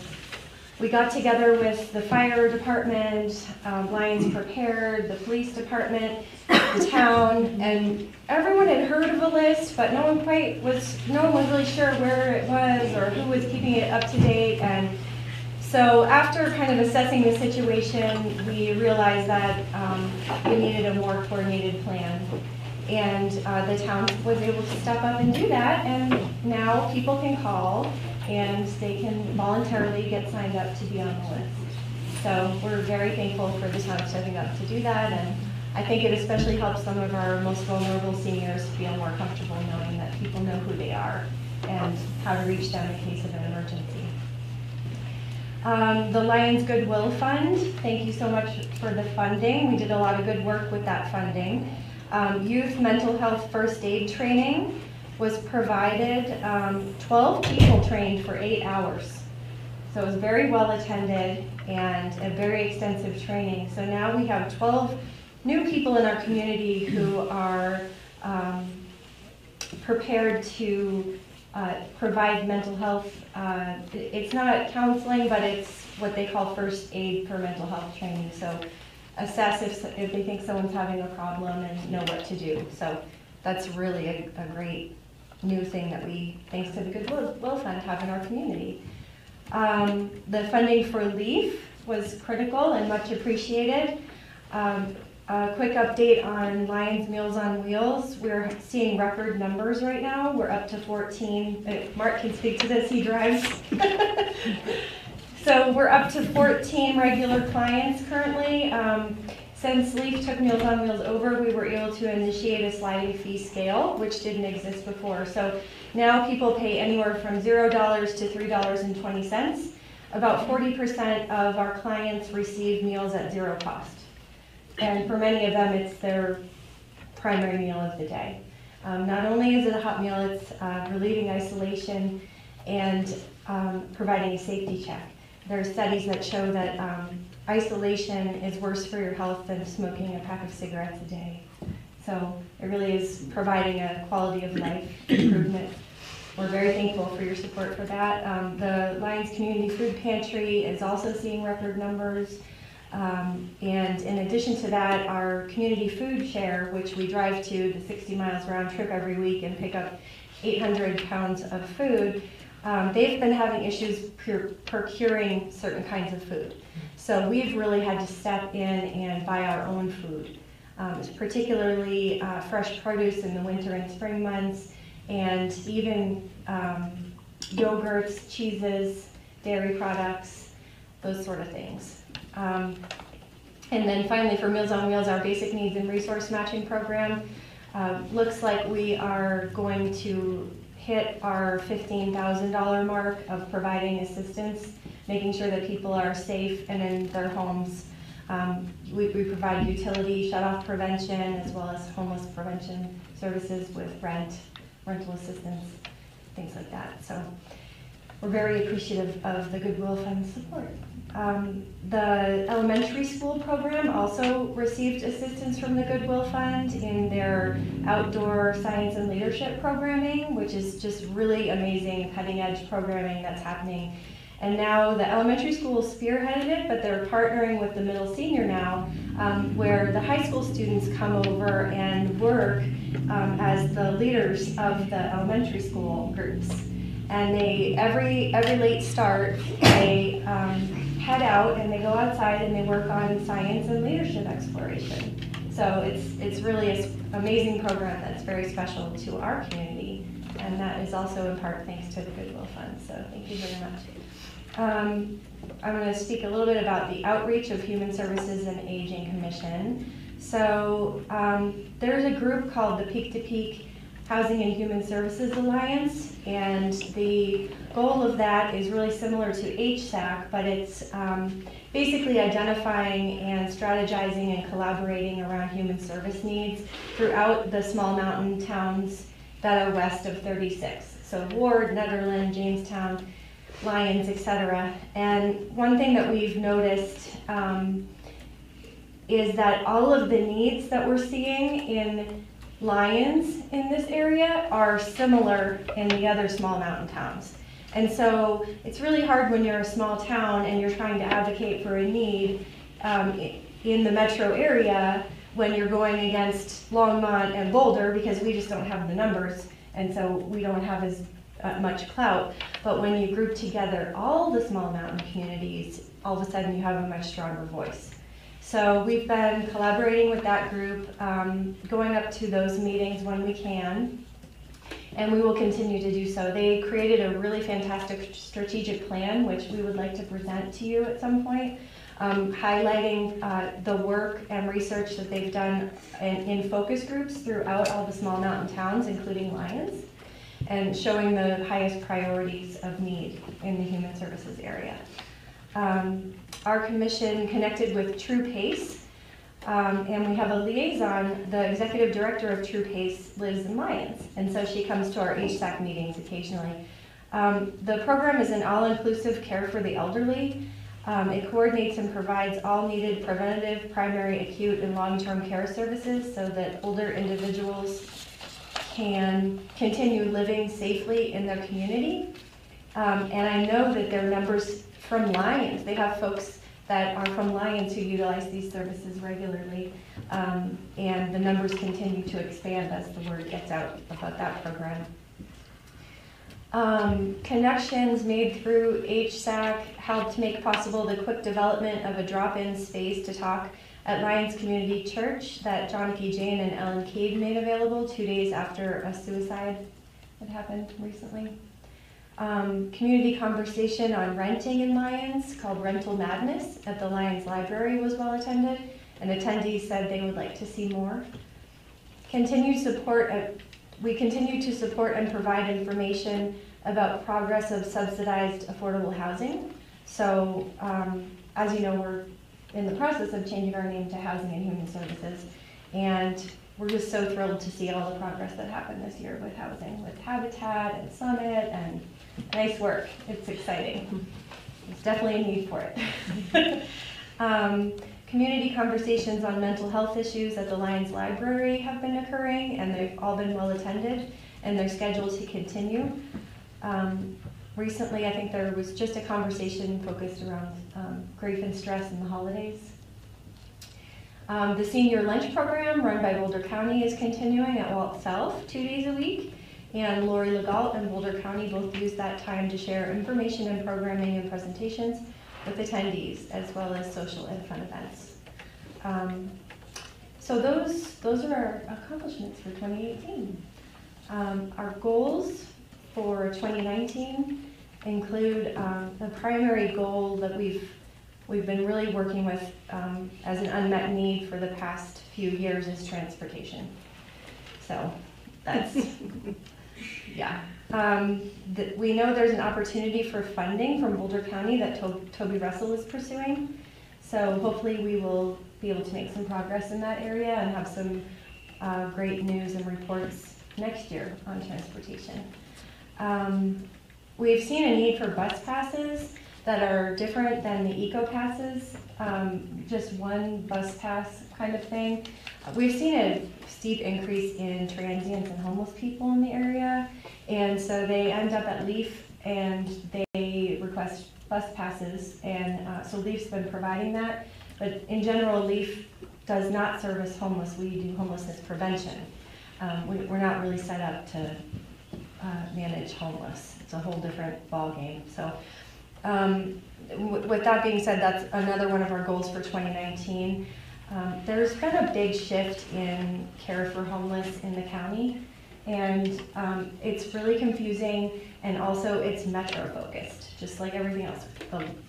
Speaker 4: we got together with the fire department, Lions Prepared, the police department, the town, and everyone had heard of the list, but no one was really sure where it was or who was keeping it up to date. And so after kind of assessing the situation, we realized that we needed a more coordinated plan. And the town was able to step up and do that, and now people can call and they can voluntarily get signed up to be on the list. So we're very thankful for the town stepping up to do that, and I think it especially helps some of our most vulnerable seniors feel more comfortable knowing that people know who they are and how to reach them in case of an emergency. The Lions Goodwill Fund, thank you so much for the funding. We did a lot of good work with that funding. Youth mental health first aid training was provided, 12 people trained for 8 hours. So it was very well attended and a very extensive training. So now we have 12 new people in our community who are prepared to provide mental health. It's not counseling, but it's what they call first aid for mental health training. So assess if they think someone's having a problem and know what to do. So that's really a great new thing that we, thanks to the Goodwill Fund, have in our community. The funding for LEAF was critical and much appreciated. A quick update on Lions Meals on Wheels. We're seeing record numbers right now. We're up to 14. Mark can speak to this, he drives. So we're up to 14 regular clients currently. Since LEAF took Meals on Wheels over, we were able to initiate a sliding fee scale, which didn't exist before. So now people pay anywhere from $0 to $3.20. About 40% of our clients receive meals at zero cost. And for many of them, it's their primary meal of the day. Not only is it a hot meal, it's relieving isolation and providing a safety check. There are studies that show that isolation is worse for your health than smoking a pack of cigarettes a day. So it really is providing a quality of life improvement.
Speaker 9: we're very thankful for your support for that. The Lions Community Food Pantry is also seeing record numbers. And in addition to that, our community food share, which we drive to the 60 miles round trip every week and pick up 800 pounds of food, they've been having issues procuring certain kinds of food. So we've really had to step in and buy our own food, particularly fresh produce in the winter and spring months, and even yogurts, cheeses, dairy products, those sort of things. And then finally, for Meals on Wheels, our basic needs and resource matching program, looks like we are going to hit our $15,000 mark of providing assistance, making sure that people are safe and in their homes. We provide utility shut-off prevention as well as homeless prevention services with rental assistance, things like that. So we're very appreciative of the Goodwill Fund support. The elementary school program also received assistance from the Goodwill Fund in their outdoor science and leadership programming, which is just really amazing cutting edge programming that's happening. And now the elementary school spearheaded it, but they're partnering with the middle senior now, where the high school students come over and work as the leaders of the elementary school groups. And they, every late start, they head out and they go outside and they work on science and leadership exploration. So it's really an amazing program that's very special to our community, and that is also in part thanks to the Goodwill Fund. So thank you very much. I'm going to speak a little bit about the outreach of Human Services and Aging Commission. So there's a group called the Peak to Peak Housing and Human Services Alliance, and the goal of that is really similar to HSAC, but it's basically identifying and strategizing and collaborating around human service needs throughout the small mountain towns that are west of 36. So Ward, Netherland, Jamestown, Lyons, etc. And one thing that we've noticed is that all of the needs that we're seeing in Lyons in this area are similar in the other small mountain towns. And so it's really hard when you're a small town and you're trying to advocate for a need in the metro area when you're going against Longmont and Boulder, because we just don't have the numbers, and so we don't have as much clout. But when you group together all the small mountain communities, all of a sudden you have a much stronger voice. So we've been collaborating with that group, going up to those meetings when we can, and we will continue to do so. They created a really fantastic strategic plan, which we would like to present to you at some point, highlighting the work and research that they've done in focus groups throughout all the small mountain towns, including Lyons, and showing the highest priorities of need in the human services area. Our commission connected with True Pace, and we have a liaison. The executive director of True Pace lives in Lyons, and so she comes to our HSAC meetings occasionally. The program is an all-inclusive care for the elderly. It coordinates and provides all needed preventative, primary, acute, and long-term care services so that older individuals can continue living safely in their community. And I know that there are members from Lyons. They have folks that are from Lyons who utilize these services regularly, and the numbers continue to expand as the word gets out about that program. Connections made through HSAC helped make possible the quick development of a drop-in space to talk at Lyons Community Church that John P. Jane and Ellen Cade made available 2 days after a suicide that happened recently. Community conversation on renting in Lyons called Rental Madness at the Lyons Library was well attended, and attendees said they would like to see more. We continue to support and provide information about progress of subsidized affordable housing. So as you know, we're in the process of changing our name to Housing and Human Services, and we're just so thrilled to see all the progress that happened this year with housing, with Habitat and Summit, and nice work. It's exciting. There's definitely a need for it. Community conversations on mental health issues at the Lyons Library have been occurring, and they've all been well attended, and they're scheduled to continue. Recently, I think there was just a conversation focused around grief and stress in the holidays. The senior lunch program run by Boulder County is continuing at Walt Self 2 days a week. And Lori Legault and Boulder County both use that time to share information and programming and presentations with attendees, as well as social and fun events. So those are our accomplishments for 2018. Our goals for 2019 include the primary goal that we've been really working with as an unmet need for the past few years is transportation. So that's, yeah. We know there's an opportunity for funding from Boulder County that Toby Russell is pursuing. So hopefully we will be able to make some progress in that area and have some great news and reports next year on transportation. We've seen a need for bus passes that are different than the eco passes, just one bus pass kind of thing. We've seen a steep increase in transients and homeless people in the area, and so they end up at LEAF and they request bus passes, and so LEAF's been providing that, but in general LEAF does not service homeless. We do homelessness prevention. We're not really set up to manage homeless. It's a whole different ballgame. So with that being said, that's another one of our goals for 2019. There's been a big shift in care for homeless in the county, and it's really confusing, and also it's metro focused, just like everything else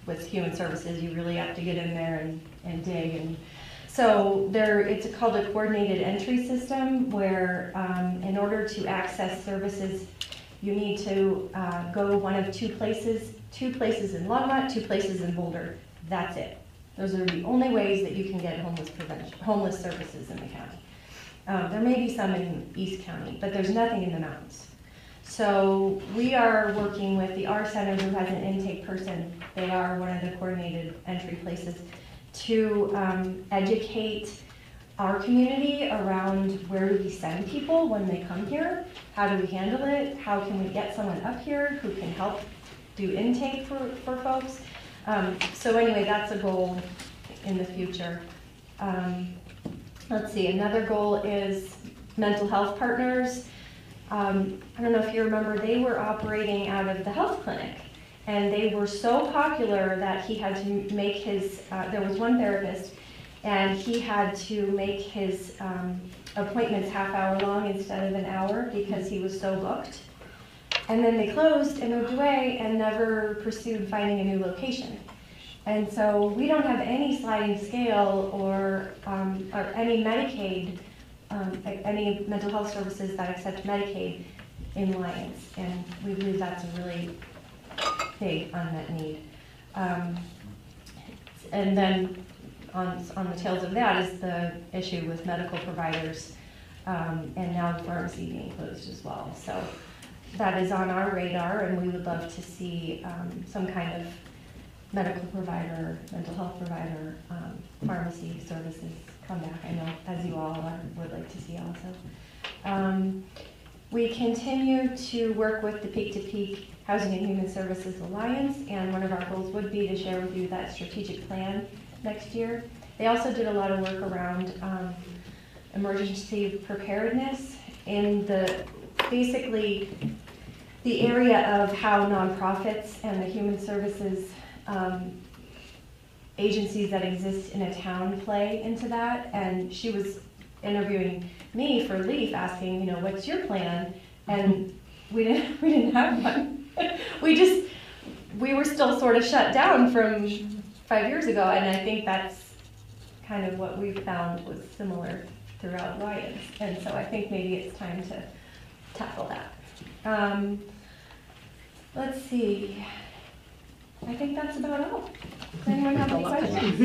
Speaker 9: with human services. You really have to get in there and dig. And so it's called a coordinated entry system, where in order to access services, you need to go one of two places in Longmont, 2 places in Boulder. That's it. Those are the only ways that you can get homeless services in the county. There may be some in East County, but there's nothing in the mountains. So we are working with the R Center, who has an intake person. They are one of the coordinated entry places, to educate our community around where do we send people when they come here, how do we handle it, how can we get someone up here who can help do intake for folks. So anyway, that's a goal in the future. Let's see, another goal is mental health partners. I don't know if you remember, they were operating out of the health clinic, and they were so popular that he had to make his, there was one therapist, and he had to make his appointments half-hour long instead of an hour because he was so booked. And then they closed and moved away and never pursued finding a new location. And so we don't have any sliding scale or any Medicaid, any mental health services that accept Medicaid in Lyons. And we believe that's a really big unmet need. And then on the tails of that is the issue with medical providers, and now the pharmacy being closed as well. So that is on our radar, and we would love to see some kind of medical provider, mental health provider, pharmacy services come back. I know, as you all would like to see also. We continue to work with the Peak to Peak Housing and Human Services Alliance, and one of our goals would be to share with you that strategic plan next year. They also did a lot of work around emergency preparedness in basically the area of how nonprofits and the human services agencies that exist in a town play into that. And she was interviewing me for LEAF, asking, what's your plan? And we didn't have one. we were still sort of shut down from 5 years ago, and I think that's kind of what we found was similar throughout Lyons. And so I think maybe it's time to tackle that. Let's see. I think that's about all. Does anyone have any questions?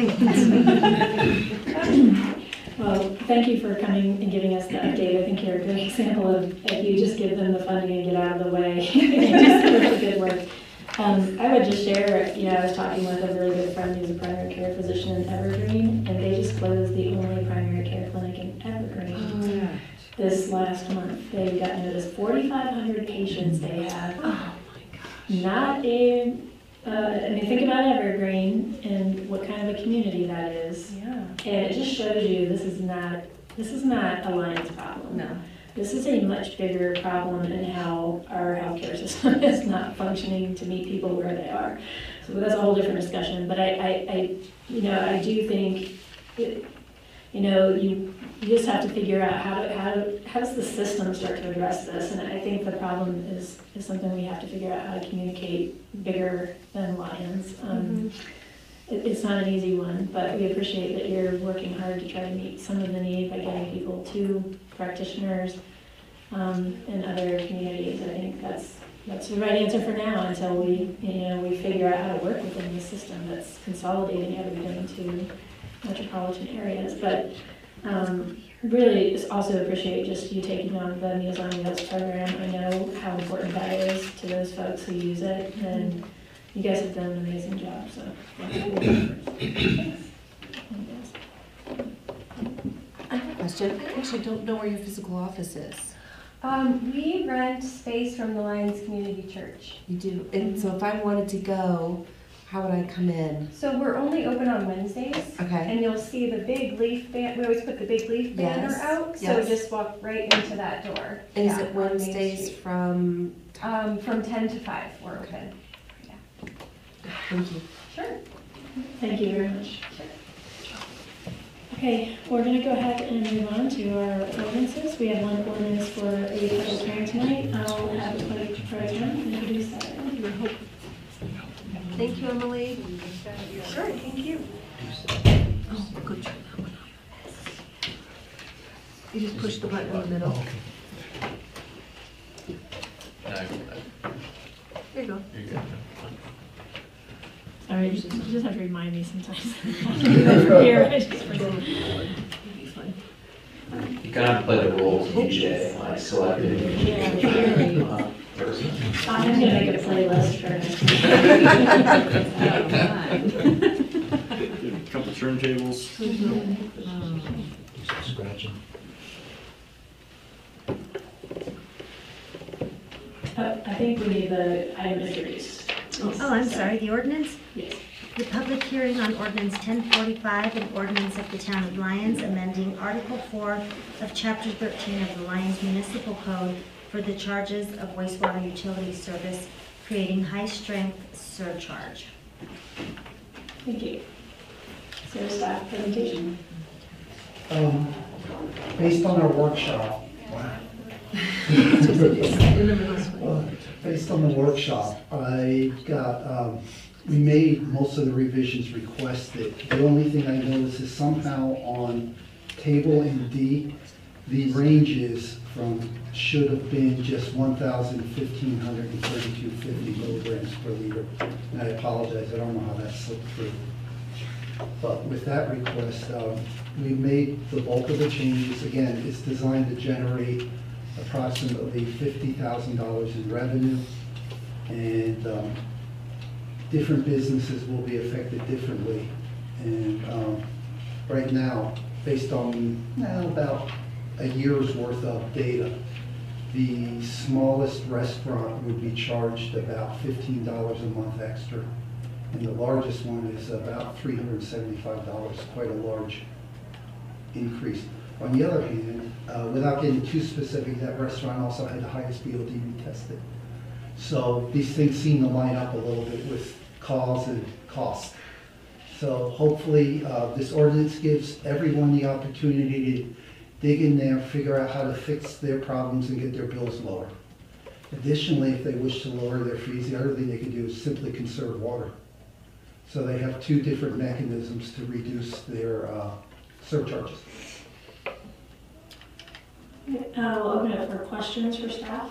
Speaker 3: Well, thank you for coming and giving us the update. I think you're a good example of if you just give them the funding and get out of the way, they just do the good work. I would just share, I was talking with a really good friend who's a primary care physician in Evergreen, and they just closed the only primary care clinic in Evergreen this last month. They got notice 4,500 patients they have. not a, I mean, think about Evergreen and what kind of a community that is.
Speaker 7: Yeah.
Speaker 3: And it just shows you this is not a Lions problem.
Speaker 7: No.
Speaker 3: This is a much bigger problem in how our healthcare system is not functioning to meet people where they are. So that's a whole different discussion, but I do think, you just have to figure out how does the system start to address this? And I think the problem is something we have to figure out how to communicate bigger than Lions. It's not an easy one, but we appreciate that you're working hard to try to meet some of the need by getting people to practitioners and other communities. I think that's the right answer for now until we figure out how to work within the system that's consolidating everything to metropolitan areas. But really just also appreciate just you taking on the Meals on Wheels program. I know how important that is to those folks who use it, and you guys have done an amazing job, so thank you. Thanks.
Speaker 4: I have a question. I actually don't know where your physical office is.
Speaker 9: We rent space from the Lions Community Church.
Speaker 4: You do, and so if I wanted to go, how would I come in?
Speaker 9: So we're only open on Wednesdays.
Speaker 4: Okay.
Speaker 9: And you'll see the big leaf we always put the big leaf banner
Speaker 4: Yes,
Speaker 9: out, so
Speaker 4: yes.
Speaker 9: just walk right into that door.
Speaker 4: And is
Speaker 9: Yeah,
Speaker 4: it
Speaker 9: on Main
Speaker 4: Wednesdays
Speaker 9: Street.
Speaker 4: from?
Speaker 9: From 10 to 5, we're open.
Speaker 4: Thank you.
Speaker 9: Sure.
Speaker 3: Thank you very much. Okay, we're gonna go ahead and move on to our ordinances. We have one ordinance for a public hearing tonight. I'll have the clerk pro tem introduce that.
Speaker 2: Thank you, Emily.
Speaker 9: Sure, thank you.
Speaker 2: You just push the button in the middle. There you go.
Speaker 3: Sorry, you just have to remind me sometimes. From here, I just forget.
Speaker 10: You kind of play the role of DJ, like selected.
Speaker 3: Yeah, clearly.
Speaker 10: Person.
Speaker 3: I'm gonna make a playlist for next week.
Speaker 11: Couple turntables.
Speaker 10: Scratching.
Speaker 3: I think we need the item introduced.
Speaker 12: Oh, I'm sorry, the ordinance?
Speaker 3: Yes.
Speaker 12: The public hearing on ordinance 1045, an ordinance of the Town of Lyons amending Article 4 of Chapter 13 of the Lyons Municipal Code for the charges of wastewater utility service, creating high-strength surcharge.
Speaker 3: Thank you. So staff presentation.
Speaker 13: Based on our workshop, based on the workshop, I got, we made most of the revisions requested. The only thing I noticed is somehow on table in D, the ranges from should have been just 1,132.50 milligrams per liter. And I apologize, I don't know how that slipped through. But with that request, we made the bulk of the changes. Again, it's designed to generate approximately $50,000 in revenue. And different businesses will be affected differently. And right now, based on about a year's worth of data, the smallest restaurant would be charged about $15 a month extra. And the largest one is about $375, quite a large increase. On the other hand, without getting too specific, that restaurant also had the highest BOD tested. So these things seem to line up a little bit with cause and cost. So hopefully this ordinance gives everyone the opportunity to dig in there, figure out how to fix their problems and get their bills lower. Additionally, if they wish to lower their fees, the other thing they can do is simply conserve water. So they have two different mechanisms to reduce their surcharges.
Speaker 3: We'll open it for questions for staff.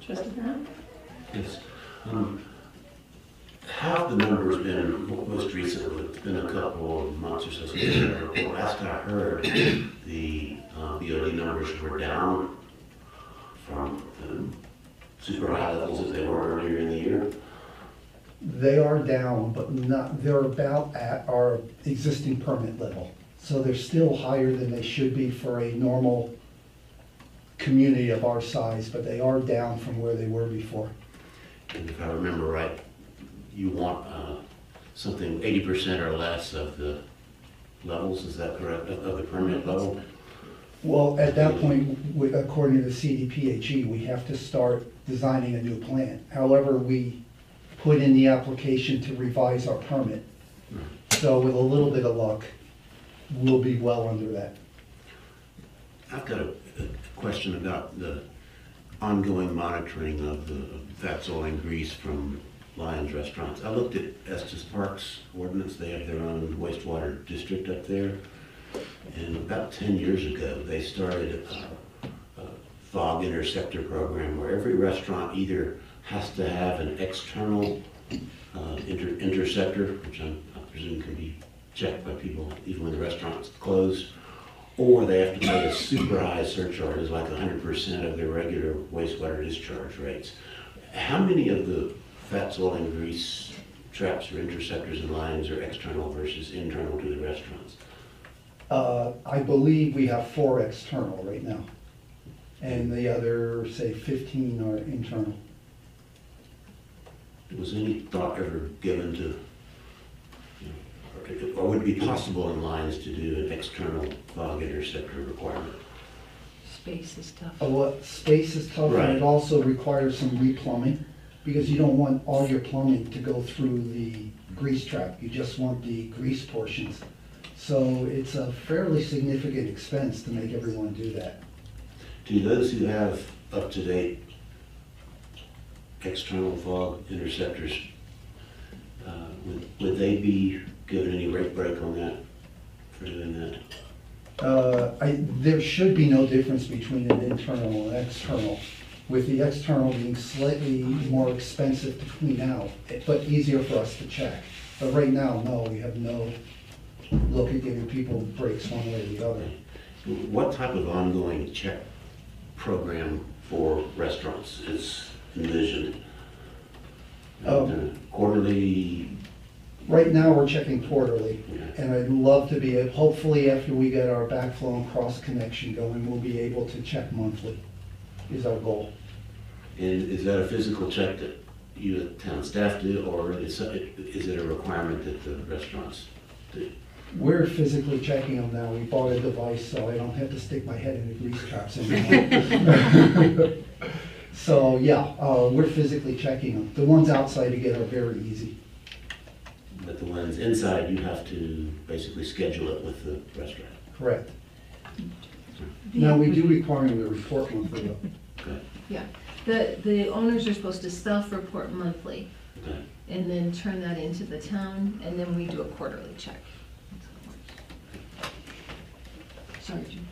Speaker 3: Trustee Brown?
Speaker 5: Yes. How have the numbers been most recently? It's been a couple of months or so since the report. Last I heard, the BOD numbers were down from the super high levels as they were earlier in the year.
Speaker 13: They are down, but not, they're about at our existing permit level. So they're still higher than they should be for a normal community of our size, but they are down from where they were before.
Speaker 5: And if I remember right, you want something 80% or less of the levels, is that correct, of the permit level?
Speaker 13: Well, at that point, according to the CDPHE, we have to start designing a new plan. However, we put in the application to revise our permit. So with a little bit of luck, we'll be well under that.
Speaker 5: I've got a question about the ongoing monitoring of the fats, oil, and grease from Lions Restaurants. I looked at Estes Park's ordinance. They have their own wastewater district up there. And about 10 years ago, they started a fog interceptor program where every restaurant either has to have an external interceptor, which I presume can be checked by people even when the restaurant's closed, or they have to pay a super high surcharge, it's like 100% of their regular wastewater discharge rates. How many of the fats, oil, and grease traps or interceptors and lines are external versus internal to the restaurants?
Speaker 13: I believe we have 4 external right now, and the other, say, 15 are internal.
Speaker 5: Was any thought ever given to, or would it be possible in lines to do an external fog interceptor requirement?
Speaker 8: Space is tough.
Speaker 13: Well, space is tough, and it also requires some replumbing, because you don't want all your plumbing to go through the grease trap. You just want the grease portions. So it's a fairly significant expense to make everyone do that.
Speaker 5: Do those who have up-to-date external fog interceptors, would they be given any rate break on that, for doing that?
Speaker 13: There should be no difference between an internal and external, with the external being slightly more expensive to clean out, but easier for us to check. But right now, no, we have no look at giving people breaks one way or the other.
Speaker 5: What type of ongoing check program for restaurants is envisioned? Quarterly?
Speaker 13: Right now, we're checking quarterly, and I'd love to be, hopefully after we get our backflow and cross connection going, we'll be able to check monthly, is our goal.
Speaker 5: And is that a physical check that you, the town staff do, or is it a requirement that the restaurants do?
Speaker 13: We're physically checking them now. We bought a device, so I don't have to stick my head in the grease traps anymore. So, yeah, we're physically checking them. The ones outside again are very easy.
Speaker 5: But the ones inside, you have to basically schedule it with the restaurant.
Speaker 13: Correct. Now, we do require them to report monthly, though.
Speaker 5: Okay.
Speaker 2: Yeah, the owners are supposed to self-report monthly,
Speaker 5: Okay.
Speaker 2: and then turn that into the town, and then we do a quarterly check. Sorry, Jim.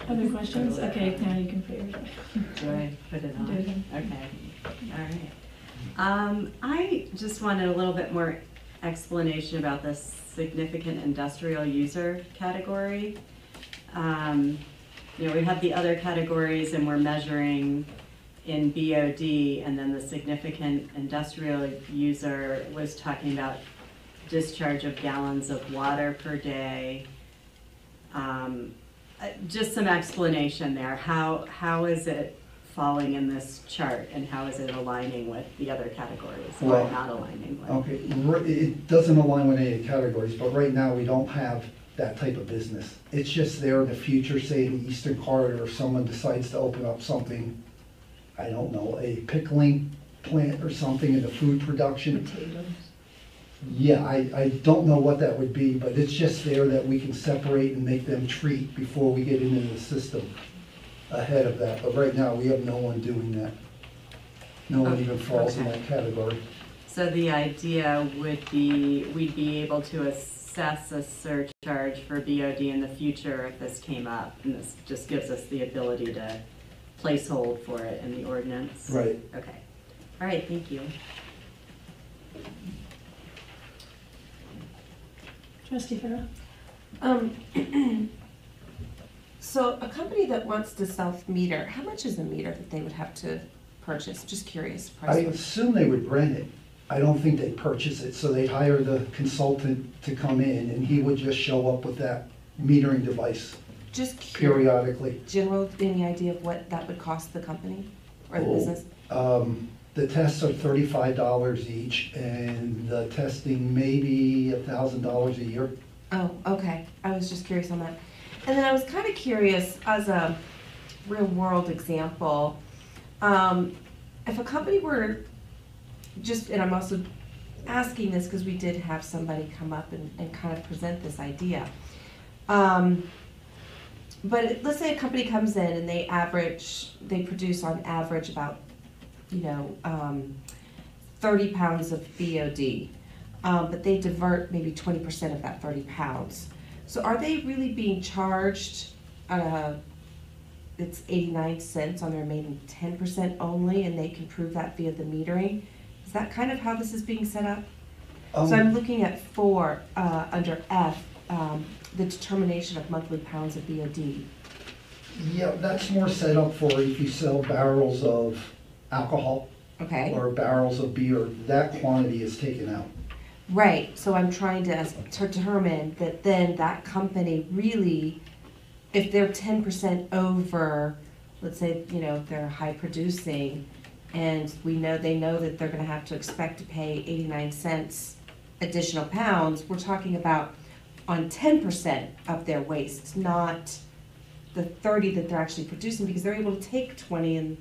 Speaker 3: Other questions? Okay, now you can put yours on.
Speaker 7: Do I put it on?
Speaker 3: Do it.
Speaker 7: Okay, all right. I just wanted a little bit more explanation about this significant industrial user category. You know, we have the other categories and we're measuring in BOD, and then the significant industrial user was talking about discharge of gallons of water per day. Just some explanation there. How is it falling in this chart, and how is it aligning with the other categories, or not aligning with?
Speaker 13: Okay, it doesn't align with any categories, but right now we don't have that type of business. It's just there in the future, say in the Eastern Corridor, if someone decides to open up something, I don't know, a pickling plant or something in the food production.
Speaker 2: Potatoes.
Speaker 13: Yeah, I don't know what that would be, but it's just there that we can separate and make them treat before we get into the system ahead of that. But right now, we have no one doing that. No one even falls in that category.
Speaker 7: So the idea would be, we'd be able to assess a surcharge for BOD in the future if this came up, and this just gives us the ability to place hold for it in the ordinance?
Speaker 13: Right.
Speaker 7: Okay. All right, thank you.
Speaker 3: Trustee Farrell?
Speaker 4: So a company that wants to self-meter, how much is a meter that they would have to purchase? Just curious.
Speaker 13: I
Speaker 4: price.
Speaker 13: assume they would rent it. I don't think they'd purchase it, so they'd hire the consultant to come in, and he would just show up with that metering device
Speaker 4: Just curious,
Speaker 13: periodically.
Speaker 4: general, any idea of what that would cost the company or the
Speaker 13: Oh.
Speaker 4: business?
Speaker 13: The tests are $35 each, and the testing maybe $1,000 a year.
Speaker 4: Oh, okay. I was just curious on that. And then I was kind of curious, as a real world example, if a company were just, and I'm also asking this because we did have somebody come up and kind of present this idea. But let's say a company comes in and they produce on average about, 30 pounds of BOD, but they divert maybe 20% of that 30 pounds. So are they really being charged, it's 89 cents on their remaining 10% only, and they can prove that via the metering? Is that kind of how this is being set up? So I'm looking at 4, under F, the determination of monthly pounds of BOD.
Speaker 13: Yeah, that's more set up for if you sell barrels of alcohol
Speaker 4: Okay,
Speaker 13: or barrels of beer, that quantity is taken out.
Speaker 4: right, so I'm trying to determine that then that company really, if they're 10% over, let's say, they're high producing, and they know that they're gonna have to expect to pay 89 cents additional pounds, we're talking about on 10% of their waste, not the 30 that they're actually producing, because they're able to take 20 and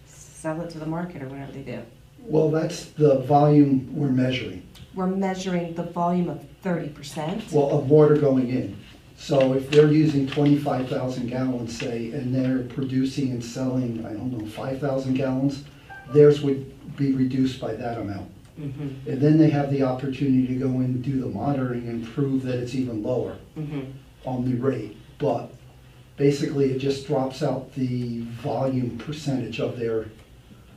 Speaker 4: sell it to the market or whatever they do.
Speaker 13: Well, that's the volume we're measuring,
Speaker 4: We're measuring the volume of 30%.
Speaker 13: well, of water going in. So if they're using 25,000 gallons, say, and they're producing and selling, 5,000 gallons, theirs would be reduced by that amount.
Speaker 4: Mm-hmm,
Speaker 13: And then they have the opportunity to go in and do the monitoring and prove that it's even lower
Speaker 4: mm-hmm.
Speaker 13: on the rate. But basically, it just drops out the volume percentage of their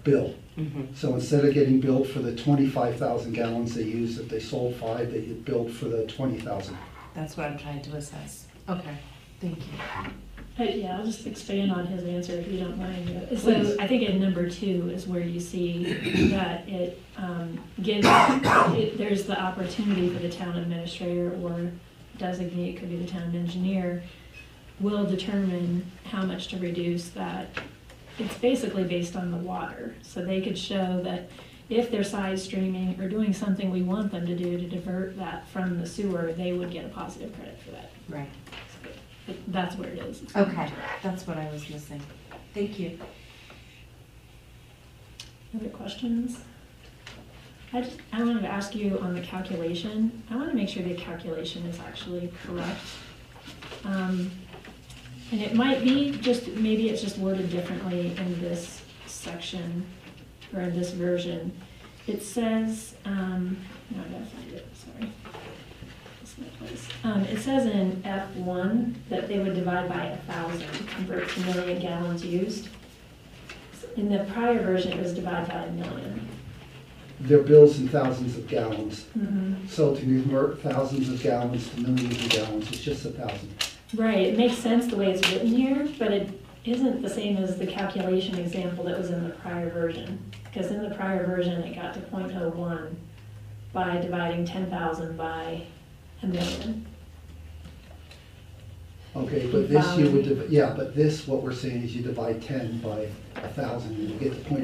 Speaker 13: bill.
Speaker 4: Mm-hmm.
Speaker 13: So instead of getting billed for the 25,000 gallons they use, if they sold 5, they get billed for the 20,000.
Speaker 4: That's what I'm trying to assess. Okay, thank you.
Speaker 3: Yeah, I'll just expand on his answer if you don't mind.
Speaker 13: Please.
Speaker 3: So I think in number 2 is where you see that it gives, there's the opportunity for the town administrator or designate, could be the town engineer, will determine how much to reduce that. It's basically based on the water. So they could show that if they're side streaming or doing something we want them to do to divert that from the sewer, they would get a positive credit for that.
Speaker 4: Right.
Speaker 3: So that's where it is.
Speaker 4: Okay, that's what I was missing. Thank you.
Speaker 3: Other questions? I wanted to ask you on the calculation. I want to make sure the calculation is actually correct. And it might be maybe it's just worded differently in this section or in this version. It says, no, I gotta find it, sorry. It's my place. It says in F1 that they would divide by 1,000 to convert to million gallons used. In the prior version, it was divided by 1,000,000.
Speaker 13: Their bill's in thousands of gallons.
Speaker 3: Mm-hmm.
Speaker 13: So to convert thousands of gallons to millions of gallons, it's just 1,000.
Speaker 3: Right, it makes sense the way it's written here, but it isn't the same as the calculation example that was in the prior version. Because in the prior version, it got to 0.01 by dividing 10,000 by 1,000,000.
Speaker 13: Okay, but this you would, but this, what we're saying is you divide 10 by 1,000, and you get to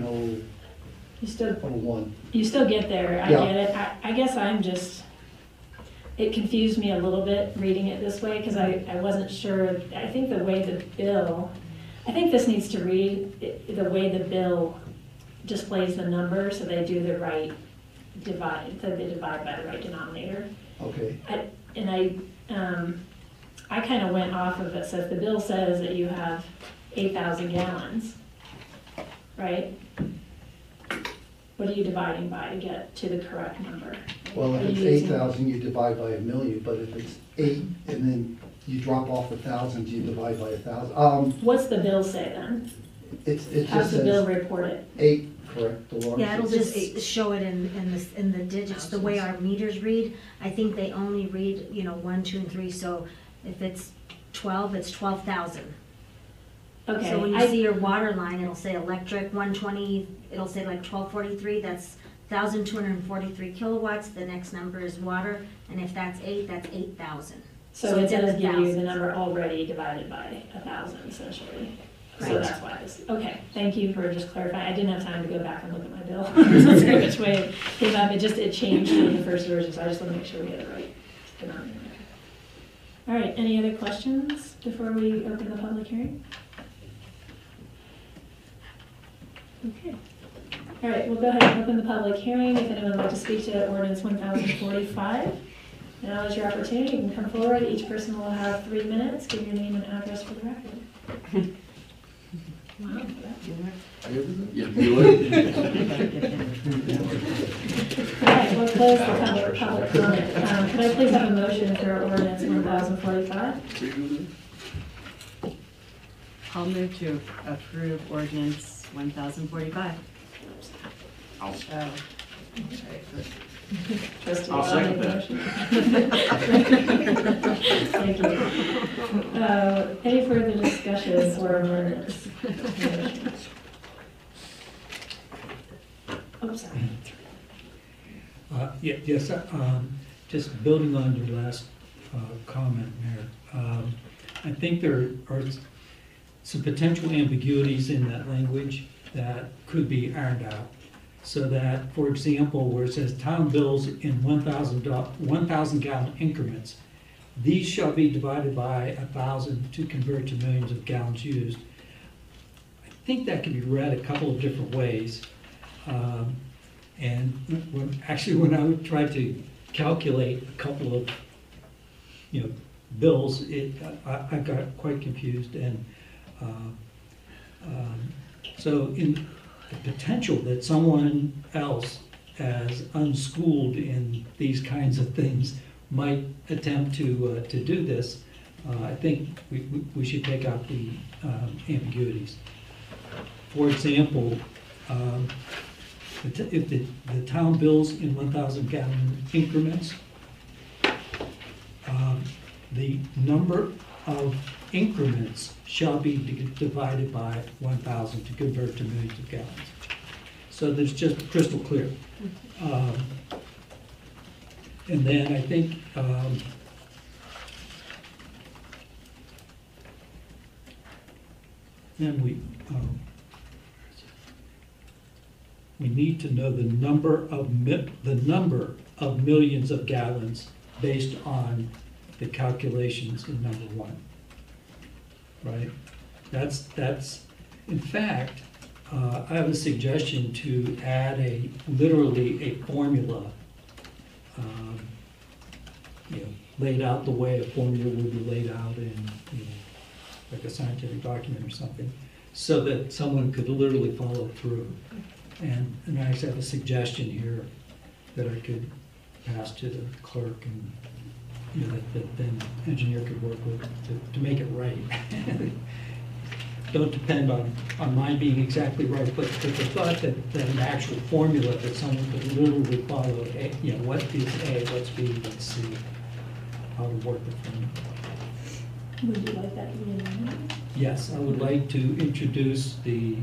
Speaker 3: You still,
Speaker 13: 0.01.
Speaker 3: you still get there, I
Speaker 13: Yeah.
Speaker 3: get it. I guess I'm just, it confused me a little bit reading it this way, because I wasn't sure. I think the way the bill, I think this needs to read the way the bill displays the number, so they do the right divide, so they divide by the right denominator.
Speaker 13: Okay,
Speaker 3: I kind of went off of it, so if the bill says that you have 8,000 gallons, right? What are you dividing by to get to the correct number?
Speaker 13: well,
Speaker 3: Are
Speaker 13: if it's
Speaker 3: you using-
Speaker 13: 8,000, you divide by 1,000,000, but if it's 8, and then you drop off the thousands, you divide by 1,000.
Speaker 3: What's the bill say then?
Speaker 13: It
Speaker 3: How's
Speaker 13: just
Speaker 3: the bill
Speaker 13: says
Speaker 3: report it?
Speaker 13: 8, correct, Dolores?
Speaker 12: Yeah, it'll
Speaker 2: Just
Speaker 12: just show it in the digits, the way our meters read. I think they only read, 1, 2, and 3, so if it's 12, it's 12,000.
Speaker 3: Okay,
Speaker 12: So when you see your water line, it'll say electric 120, it'll say like 1243, that's 1,243 kilowatts. The next number is water, and if that's 8, that's 8,000.
Speaker 3: So it
Speaker 12: instead
Speaker 3: does
Speaker 12: of
Speaker 3: give you the
Speaker 12: thousands.
Speaker 3: number already divided by 1,000 essentially. So
Speaker 12: Right.
Speaker 3: that's why this, okay, thank you for just clarifying. I didn't have time to go back and look at my bill. That's which way it came up. It changed in the first version, so I just want to make sure we had it right. All right, any other questions before we open the public hearing? Okay. All right, we'll go ahead and open the public hearing. If anyone would like to speak to ordinance 1045, now is your opportunity. You can come forward. Each person will have 3 minutes. Give your name and address for the record. Wow.
Speaker 10: Yeah, you would.
Speaker 3: All right, we'll close the public comment. Can I please have a motion for ordinance 1045?
Speaker 7: I'll move to approve ordinance 1045.
Speaker 10: I'll-
Speaker 3: Trustee
Speaker 10: I'll
Speaker 3: Law
Speaker 10: second
Speaker 3: made the
Speaker 10: that.
Speaker 3: motion. Thank you. Any further discussion or amendments? Oh, sorry.
Speaker 11: Yes, just building on your last comment, Mayor. I think there are some potential ambiguities in that language that could be ironed out. So that, for example, where it says town bills in 1,000 gallon increments, these shall be divided by 1,000 to convert to millions of gallons used. I think that can be read a couple of different ways. And when I would try to calculate a couple of, bills, I got quite confused. And so in the potential that someone else as unschooled in these kinds of things might attempt to do this, I think we should take out the ambiguities. For example, if the town bills in 1,000 gallon increments, the number of increments shall be divided by 1,000 to convert to millions of gallons. So there's just crystal clear. And then I think then we need to know the number of millions of gallons based on the calculations in number 1. Right? That's in fact, I have a suggestion to add literally a formula, laid out the way a formula would be laid out in, like a scientific document or something, so that someone could literally follow through. And I actually have a suggestion here that I could pass to the clerk and, that then engineer could work with to make it right. Don't depend on mine being exactly right, but the thought that an actual formula that someone could literally follow, what is A, what's B, what's C, how to work the formula.
Speaker 3: Would you like that to be amended?
Speaker 11: Yes, I would like to introduce the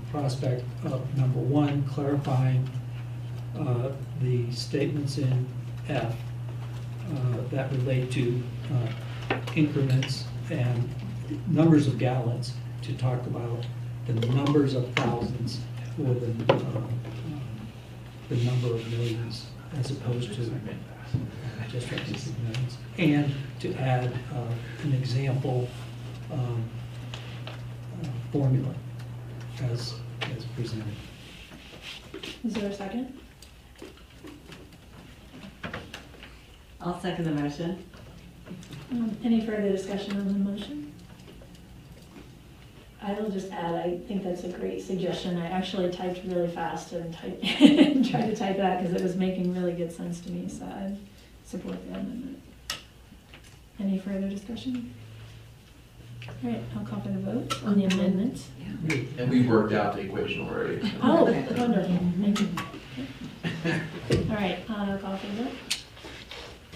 Speaker 11: prospect of number 1, clarifying the statements in F that relate to increments and numbers of gallons, to talk about the numbers of thousands or the number of millions as opposed to just millions, and to add an example formula as presented.
Speaker 3: Is there a second?
Speaker 7: I'll second the motion.
Speaker 3: Any further discussion on the motion? I will just add, I think that's a great suggestion. I actually typed really fast and tried to type that because it was making really good sense to me, so I support the amendment. Any further discussion? All right, I'll call for the vote on the amendment.
Speaker 10: And we worked out the equation already.
Speaker 3: Oh, wonderful, thank you. All right, I'll call for the vote.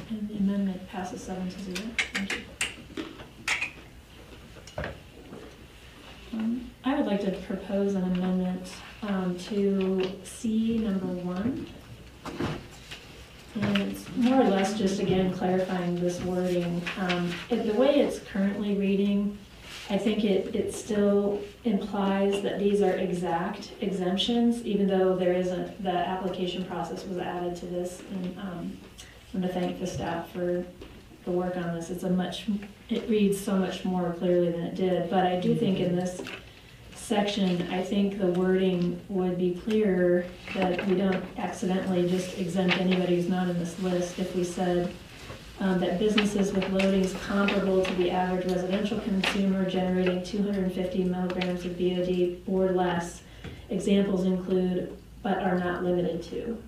Speaker 3: And the amendment passes 7-0. Thank you. I would like to propose an amendment to C number 1. And it's more or less just again clarifying this wording. The way it's currently reading, I think it still implies that these are exact exemptions, even though there isn't, the application process was added to this. And I'm to thank the staff for the work on this. It reads so much more clearly than it did. But I do think in this section, I think the wording would be clearer, that we don't accidentally just exempt anybody who's not in this list. If we said that businesses with loadings comparable to the average residential consumer generating 250 milligrams of BOD or less, examples include but are not limited to.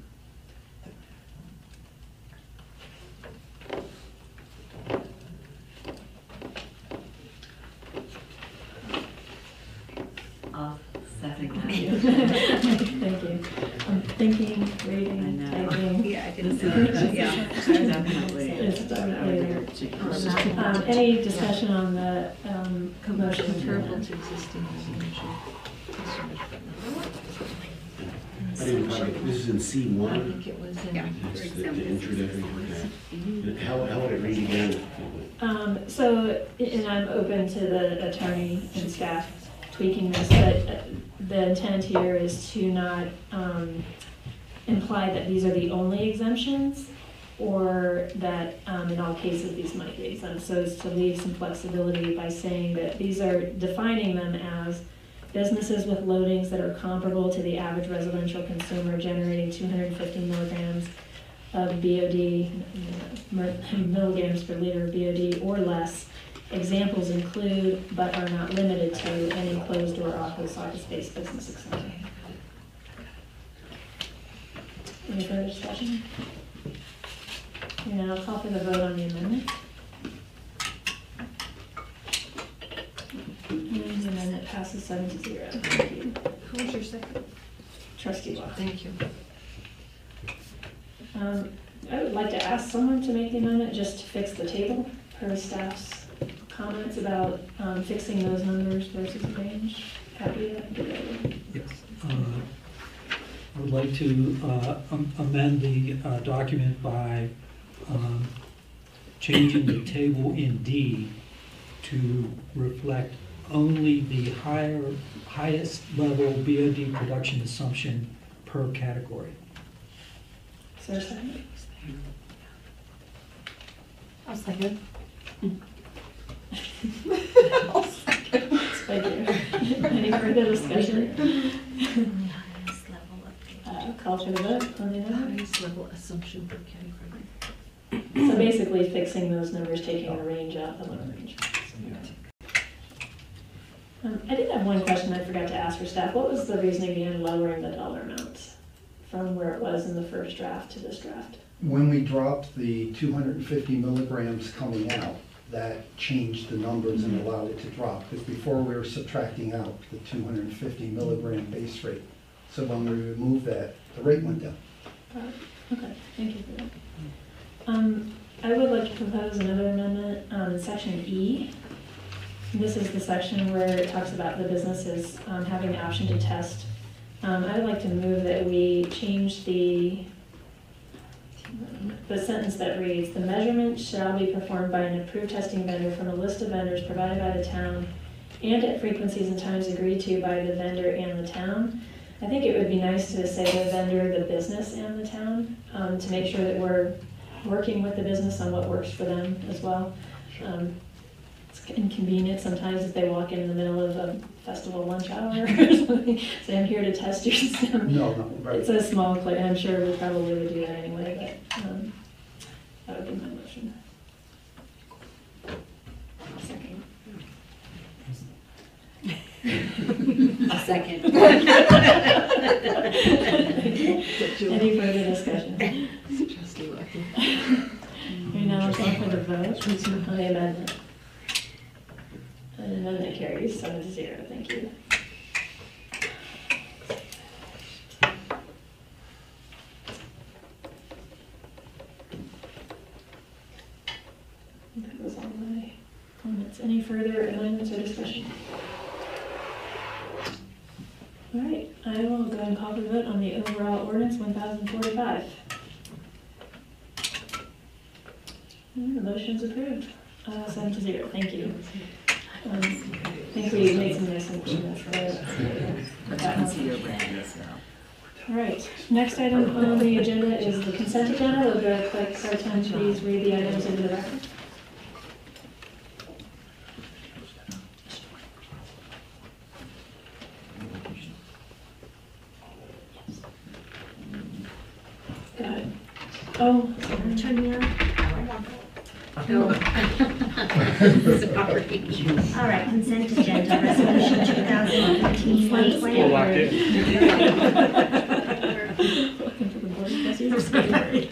Speaker 7: I'll second that.
Speaker 3: Thank you. I'm thinking, reading,
Speaker 7: I know.
Speaker 3: typing.
Speaker 8: Yeah, I
Speaker 7: This
Speaker 8: didn't
Speaker 7: is
Speaker 8: know. Yeah.
Speaker 7: definitely.
Speaker 3: It's definitely there. Any discussion on the motion?
Speaker 8: Comparable to existing residential.
Speaker 5: I didn't quite, this is in C
Speaker 8: I
Speaker 5: one.
Speaker 8: think it was in.
Speaker 5: Yeah. It's the introductory, okay. How would it read again?
Speaker 3: And I'm open to the attorney and staff tweaking this, but the intent here is to not imply that these are the only exemptions, or that in all cases these might be exempt. So it's to leave some flexibility by saying that these are defining them as businesses with loadings that are comparable to the average residential consumer generating 250 milligrams of BOD, milligrams per liter of BOD or less. Examples include, but are not limited to, an enclosed or office space business, etc. Any further discussion? And I'll call for the vote on the amendment. And the amendment passes 7-0. Thank you.
Speaker 8: Who was your second?
Speaker 3: Trustee Watt.
Speaker 8: Thank you.
Speaker 3: I would like to ask someone to make the amendment just to fix the table per staff's comments about fixing those numbers versus the range. Happy to do that.
Speaker 11: Yes. I would like to amend the document by changing the table in D to reflect only the highest level BOD production assumption per category.
Speaker 3: Is there a second?
Speaker 4: I'll second.
Speaker 3: Thank you. Any further discussion?
Speaker 12: Highest level of
Speaker 3: Call for the vote on the amendment.
Speaker 8: Highest level assumption per category.
Speaker 3: So basically fixing those numbers, taking the range out, the lower range. I did have one question I forgot to ask for staff. What was the reasoning behind lowering the dollar amount from where it was in the first draft to this draft?
Speaker 13: When we dropped the 250 milligrams coming out, that changed the numbers and allowed it to drop. Because before we were subtracting out the 250 milligram base rate. So when we removed that, the rate went down.
Speaker 3: Okay, thank you for that. I would like to propose another amendment in section E. This is the section where it talks about the businesses having the option to test. I would like to move that we change the sentence that reads, "The measurement shall be performed by an approved testing vendor from a list of vendors provided by the town and at frequencies and times agreed to by the vendor and the town." I think it would be nice to say the vendor, the business, and the town, to make sure that we're working with the business on what works for them as well. It's inconvenient sometimes if they walk in the middle of a festival lunch hour or something, say, "I'm here to test your system."
Speaker 13: No, right.
Speaker 3: It's a small clip, and I'm sure we probably would do that anyway, but that would be my motion.
Speaker 12: second.
Speaker 7: A second.
Speaker 3: Any further discussion?
Speaker 8: Trustee Lucky.
Speaker 3: Hearing none, I'll call for the vote on the amendment. And the amendment carries 7-0. Thank you. That was all my comments. Any further amendments or discussion? All right, I will go and call for the vote on the overall ordinance 1045. The motion's approved, 7-0, thank you. I think we made some nice improvements there. All right, next item on the agenda is the consent agenda. Will the clerk part-time please read the items into the record? Got it. Oh,
Speaker 12: Turn me on.
Speaker 8: No. Sorry.
Speaker 12: All right, consent agenda, resolution 2015-120.
Speaker 3: welcome to the board of trustees. All right.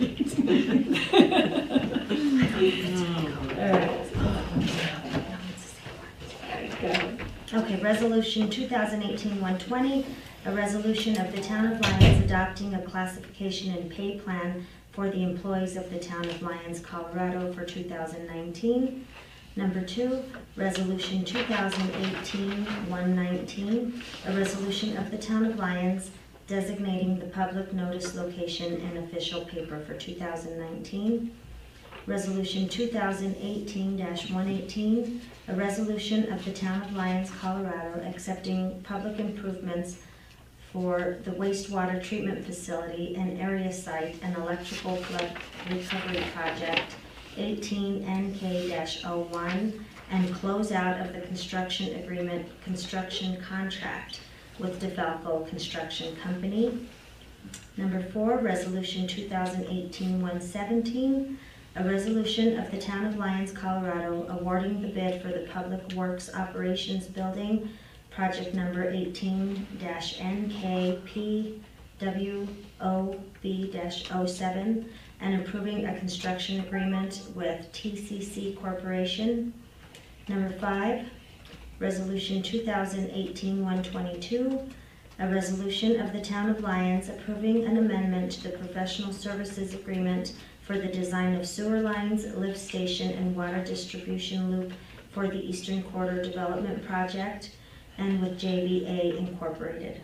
Speaker 3: Go ahead.
Speaker 12: Okay, resolution 2018-120, a resolution of the Town of Lyons adopting a classification and pay plan for the employees of the Town of Lyons, Colorado for 2019. Number 2, resolution 2018-119, a resolution of the Town of Lyons designating the public notice location and official paper for 2019. Resolution 2018-118, a resolution of the Town of Lyons, Colorado accepting public improvements for the wastewater treatment facility and area site and electrical flood recovery project 18NK-01 and close out of the construction agreement construction contract with DeFalco Construction Company. Number 4, resolution 2018-117, a resolution of the Town of Lyons, Colorado awarding the bid for the Public Works Operations Building, project number 18-NKPWOB-07, and approving a construction agreement with TCC Corporation. Number 5, resolution 2018-122, a resolution of the Town of Lyons approving an amendment to the professional services agreement for the design of sewer lines, lift station, and water distribution loop for the Eastern Quarter Development Project and with JVA Incorporated.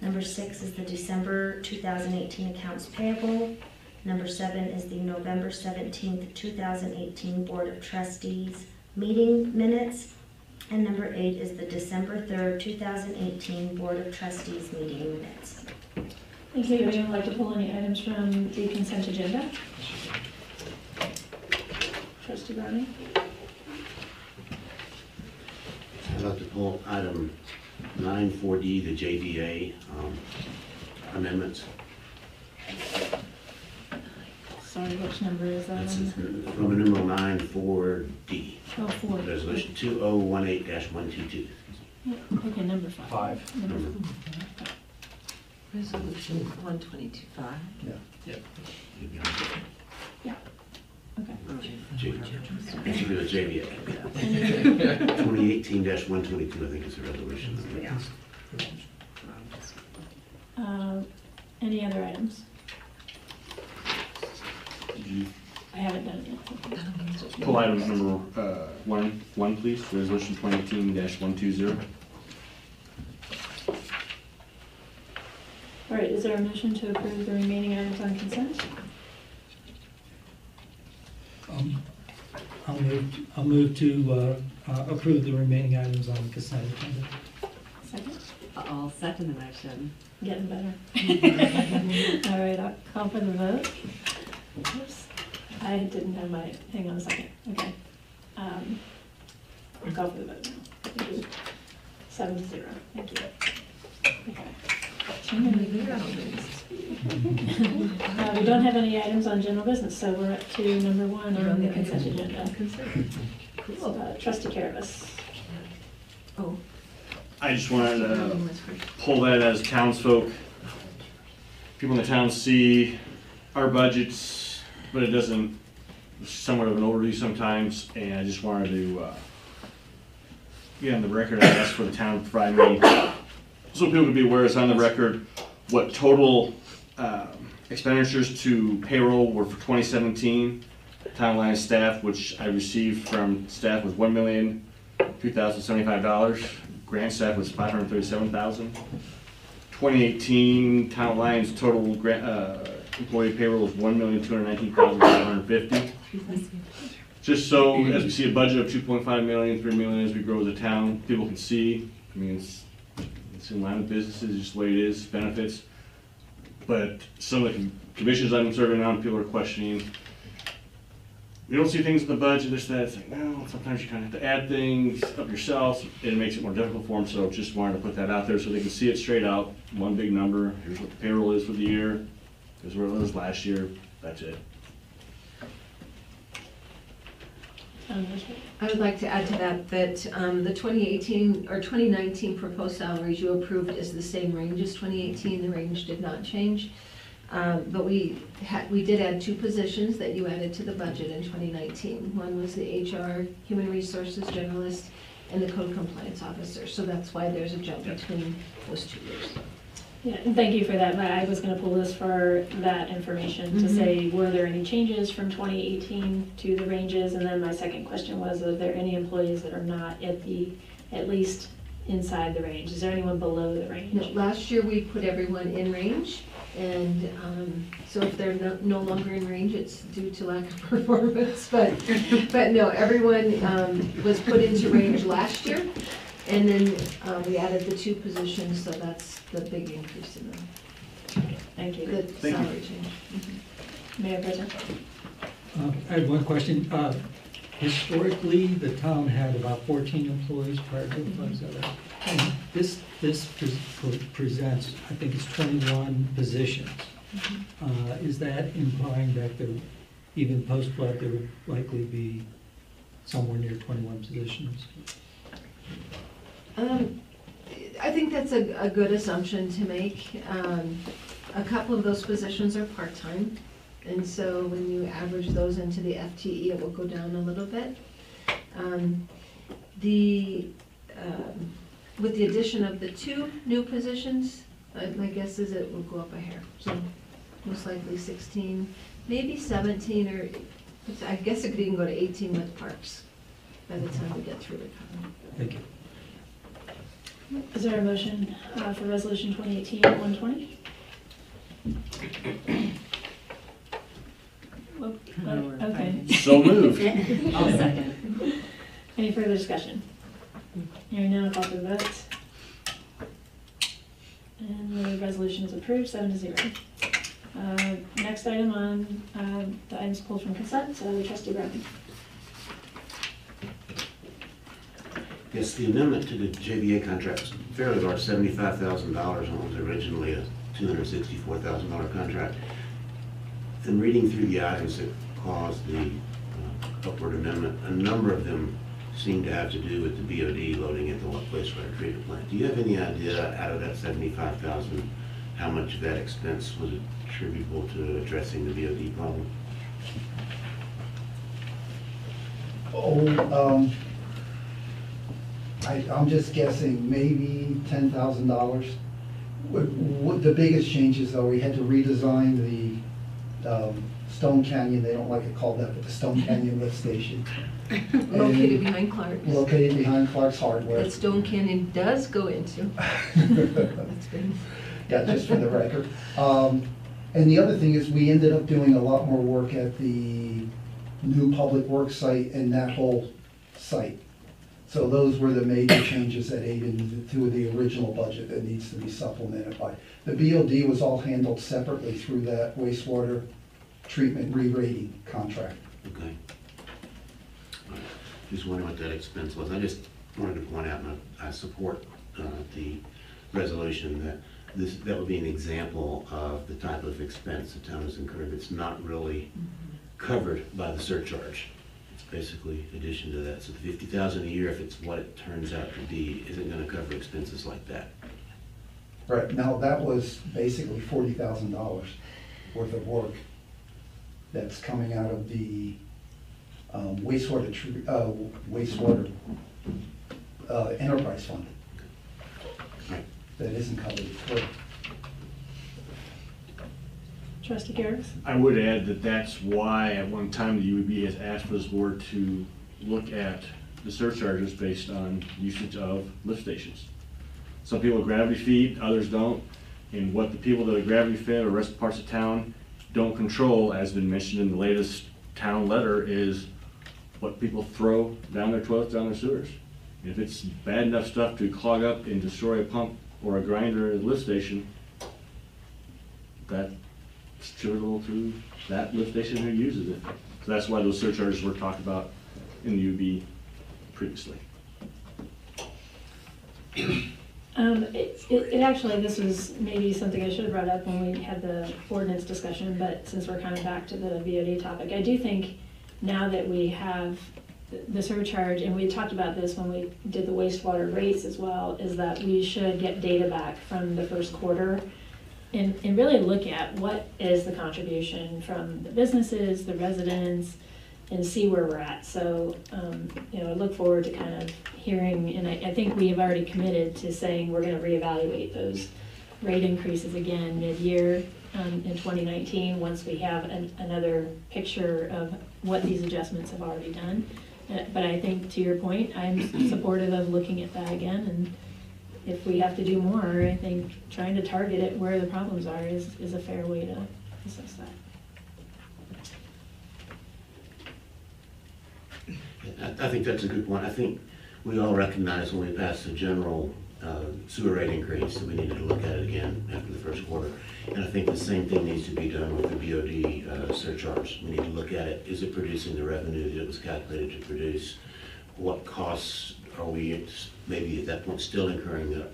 Speaker 12: Number 6 is the December 2018 accounts payable. Number 7 is the November 17th, 2018 Board of Trustees meeting minutes. And number 8 is the December 3rd, 2018 Board of Trustees meeting minutes.
Speaker 3: Thank you. Would anyone like to pull any items from the consent agenda? Trustee Browning?
Speaker 5: I'd like to pull item 9-4D, the JVA amendments.
Speaker 3: Sorry, which number is that?
Speaker 5: That's
Speaker 3: on?
Speaker 5: Roman numeral 9-4D.
Speaker 3: Oh, 4.
Speaker 5: Resolution 2018-122.
Speaker 3: Okay, number 5. Number 5.
Speaker 8: Resolution 122.5.
Speaker 3: Okay.
Speaker 5: Basically the JVA. 2018-122, I think is the resolution.
Speaker 3: Any other items? I haven't done it yet.
Speaker 14: Pull item number one, please, resolution 2018-120.
Speaker 3: All right, is there a motion to approve the remaining items on consent?
Speaker 11: I'll move to approve the remaining items on the consent agenda.
Speaker 3: Second?
Speaker 7: I'll second the motion.
Speaker 3: Getting better. All right, I'll call for the vote. Oops, I didn't have my, hang on a second, okay. I'll call for the vote now. Thank you. 7-0, thank you. Okay. We don't have any items on general business, so we're up to number 1 on the consent agenda. Trustee Caravas.
Speaker 8: Oh.
Speaker 14: I just wanted to pull that as townsfolk. People in the town see our budgets, but it doesn't, it's somewhat of an overview sometimes, and I just wanted to get on the record, I asked for the town to provide me, so people can be aware it's on the record, what total expenditures to payroll were for 2017. Town line staff, which I received from staff was $1,002,075. Grant staff was $537,000. 2018 Town Lions total employee payroll was $1,219,550. Just so, as we see a budget of 2.5 million, 3 million as we grow as a town, people can see, I mean, it's in line with businesses, just the way it is, benefits. But some of the commissions I'm serving on, people are questioning, you don't see things in the budget, this, that, it's like, well, sometimes you kind of have to add things up yourself, and it makes it more difficult for them, so just wanted to put that out there so they can see it straight out, one big number, here's what the payroll is for the year, here's where it was last year, that's it.
Speaker 2: I would like to add to that, the 2018 or 2019 proposed salaries you approved is the same range as 2018, the range did not change. But we did add 2 positions that you added to the budget in 2019. One was the HR, Human Resources Generalist, and the Code Compliance Officer. So that's why there's a jump between those 2 years.
Speaker 3: Yeah, and thank you for that, but I was gonna pull this for that information to say, were there any changes from 2018 to the ranges? And then my second question was, are there any employees that are not at least inside the range? Is there anyone below the range?
Speaker 2: No, last year we put everyone in range, and so if they're no longer in range, it's due to lack of performance. But no, everyone was put into range last year, and then we added the 2 positions, so that's the big increase in
Speaker 3: Thank you.
Speaker 2: the salary change.
Speaker 3: Mayor President?
Speaker 11: I have one question. Historically, the town had about 14 employees prior to the funds of it. And this presents, I think it's 21 positions. Is that implying that there, even post-flood, there would likely be somewhere near 21 positions?
Speaker 2: I think that's a good assumption to make. A couple of those positions are part-time, and so when you average those into the FTE, it will go down a little bit. With the addition of the 2 new positions, my guess is it will go up a hair. So most likely 16, maybe 17, or I guess it could even go to 18 with parks by the time we get through recovery.
Speaker 11: Thank you.
Speaker 3: Is there a motion for resolution 2018-120? Okay.
Speaker 14: So moved.
Speaker 7: I'll second.
Speaker 3: Any further discussion? Hearing none, I'll call for the vote. And the resolution is approved, 7-0. Next item on the items pulled from consent, Trustee Brown.
Speaker 5: Yes, the amendment to the JVA contract was fairly large, $75,000, and was originally a $264,000 contract. In reading through the items that caused the upward amendment, a number of them seem to have to do with the BOD loading at the wastewater treatment plant. Do you have any idea, out of that $75,000, how much of that expense was attributable to addressing the BOD problem?
Speaker 13: I'm just guessing, maybe $10,000. What the biggest changes, though, we had to redesign the Stone Canyon, they don't like it called that, but the Stone Canyon lift station.
Speaker 2: Located behind Clark's.
Speaker 13: Located behind Clark's Hardware.
Speaker 2: That Stone Canyon does go into. That's good.
Speaker 13: Yeah, just for the record. And the other thing is, we ended up doing a lot more work at the new public works site and that whole site. So those were the major changes that ate into the original budget that needs to be supplemented by. The BOD was all handled separately through that wastewater treatment re-rating contract.
Speaker 5: Okay. All right. Just wondering what that expense was. I just wanted to point out, and I support the resolution that that would be an example of the type of expense the town has incurred that's not really covered by the surcharge. It's basically addition to that. So the $50,000 a year, if it's what it turns out to be, isn't going to cover expenses like that.
Speaker 13: Right, now that was basically $40,000 worth of work that's coming out of the wastewater enterprise fund.
Speaker 5: Right.
Speaker 13: That isn't covered, correct?
Speaker 3: Trustee Garrett?
Speaker 14: I would add that that's why at one time the UEB has asked for this board to look at the surcharges based on usage of lift stations. Some people gravity feed, others don't. And what the people that are gravity fed or rest parts of town don't control, as been mentioned in the latest town letter is what people throw down their toilets, down their sewers. If it's bad enough stuff to clog up and destroy a pump or a grinder at a lift station, that's attributable to that lift station who uses it. So that's why those surcharges were talked about in the UB previously.
Speaker 3: It actually, this was maybe something I should have brought up when we had the ordinance discussion, but since we're kind of back to the VOD topic, I do think now that we have the surcharge, and we talked about this when we did the wastewater rates as well, is that we should get data back from the first quarter and really look at what is the contribution from the businesses, the residents, and see where we're at. So, I look forward to kind of hearing, and I think we have already committed to saying we're going to reevaluate those rate increases again mid-year in 2019 once we have another picture of what these adjustments have already done. But I think, to your point, I'm supportive of looking at that again, and if we have to do more, I think trying to target it where the problems are is a fair way to assess that.
Speaker 5: I think that's a good point. I think we all recognize when we pass the general sewer rate increase that we needed to look at it again after the first quarter. And I think the same thing needs to be done with the BOD surcharge. We need to look at it. Is it producing the revenue that it was calculated to produce? What costs are we maybe at that point still incurring that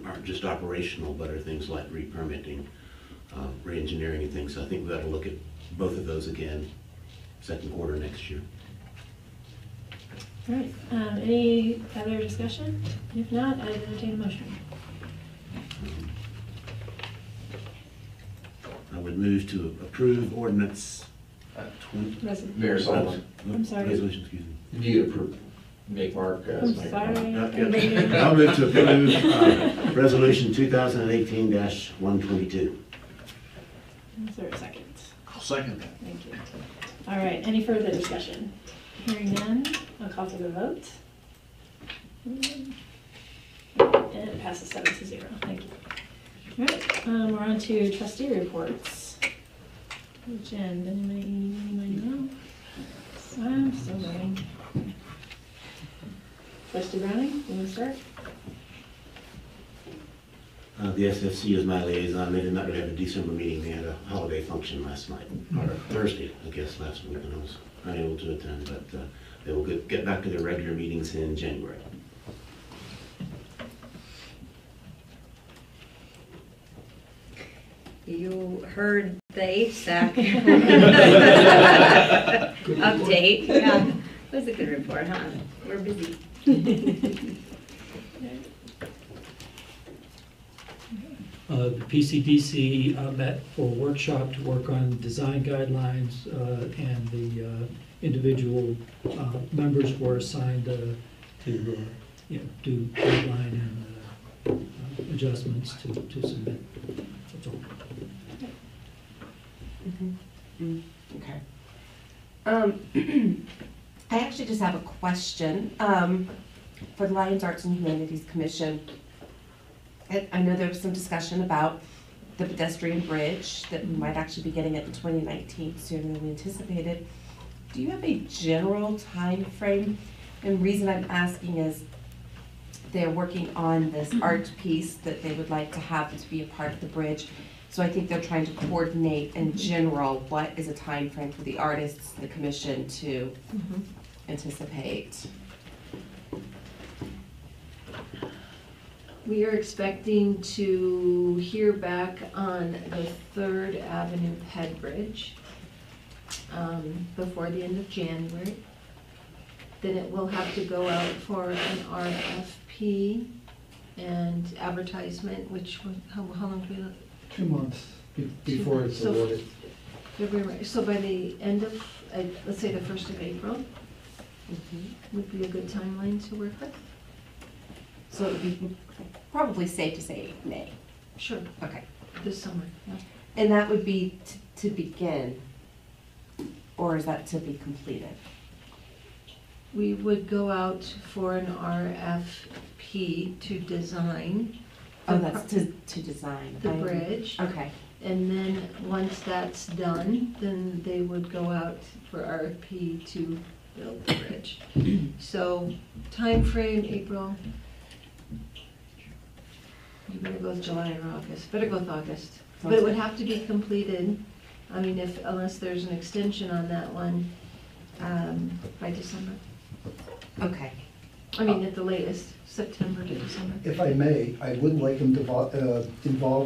Speaker 5: aren't just operational, but are things like re-permitting, re-engineering and things. So I think we've got to look at both of those again, second quarter next year.
Speaker 3: All right, any other discussion? If not, I entertain a motion.
Speaker 5: I would move to approve ordinance 20.
Speaker 10: Mayor Sullivan,
Speaker 3: I'm sorry.
Speaker 5: Resolution, excuse me.
Speaker 10: you need to approve, make Mark as
Speaker 3: I'm
Speaker 10: mayor.
Speaker 3: sorry.
Speaker 5: I'll move to approve resolution 2018-122.
Speaker 3: Is there a second?
Speaker 14: I'll second that.
Speaker 3: Thank you. All right, any further discussion? Hearing none, I'll call for the vote. And it passes 7-0. Thank you. All right, we're on to trustee reports. Which end? Anybody know? I'm still waiting. Trustee Browning, you want to start?
Speaker 5: The SFC is my liaison. They did not really have a December meeting. They had a holiday function last night, or Thursday, I guess, last week, and I was unable to attend, but they will get back to their regular meetings in January.
Speaker 8: You heard the HSAC update. Yeah, it was a good report, huh? We're busy.
Speaker 11: The PCDC met for a workshop to work on design guidelines, and the individual members were assigned to do guideline and adjustments to submit. That's all.
Speaker 4: Okay. I actually just have a question for the Lions Arts and Humanities Commission. I know there was some discussion about the pedestrian bridge that we might actually be getting it in 2019 sooner than we anticipated. Do you have a general time frame? And the reason I'm asking is they're working on this art piece that they would like to have to be a part of the bridge. So I think they're trying to coordinate in general what is a time frame for the artists, the commission to anticipate.
Speaker 2: We are expecting to hear back on the 3rd Avenue Head Bridge before the end of January. Then it will have to go out for an RFP and advertisement, which, how long do we look?
Speaker 13: 2 months before it's
Speaker 2: So-
Speaker 13: awarded.
Speaker 2: February, so by the end of, let's say the 1st of April, would be a good timeline to work with?
Speaker 4: So it would be probably safe to say May.
Speaker 2: Sure,
Speaker 4: Okay.
Speaker 2: this summer, yeah.
Speaker 4: And that would be to begin, or is that to be completed?
Speaker 2: We would go out for an RFP to design
Speaker 4: Oh, that's to design.
Speaker 2: the bridge.
Speaker 4: Okay.
Speaker 2: And then, once that's done, then they would go out for RFP to build the bridge. So, time frame April. You better go with July or August, better go with August. But it would have to be completed, I mean, unless there's an extension on that one, by December.
Speaker 4: Okay.
Speaker 2: I mean, at the latest, September to December.
Speaker 13: If I may, I would like them involved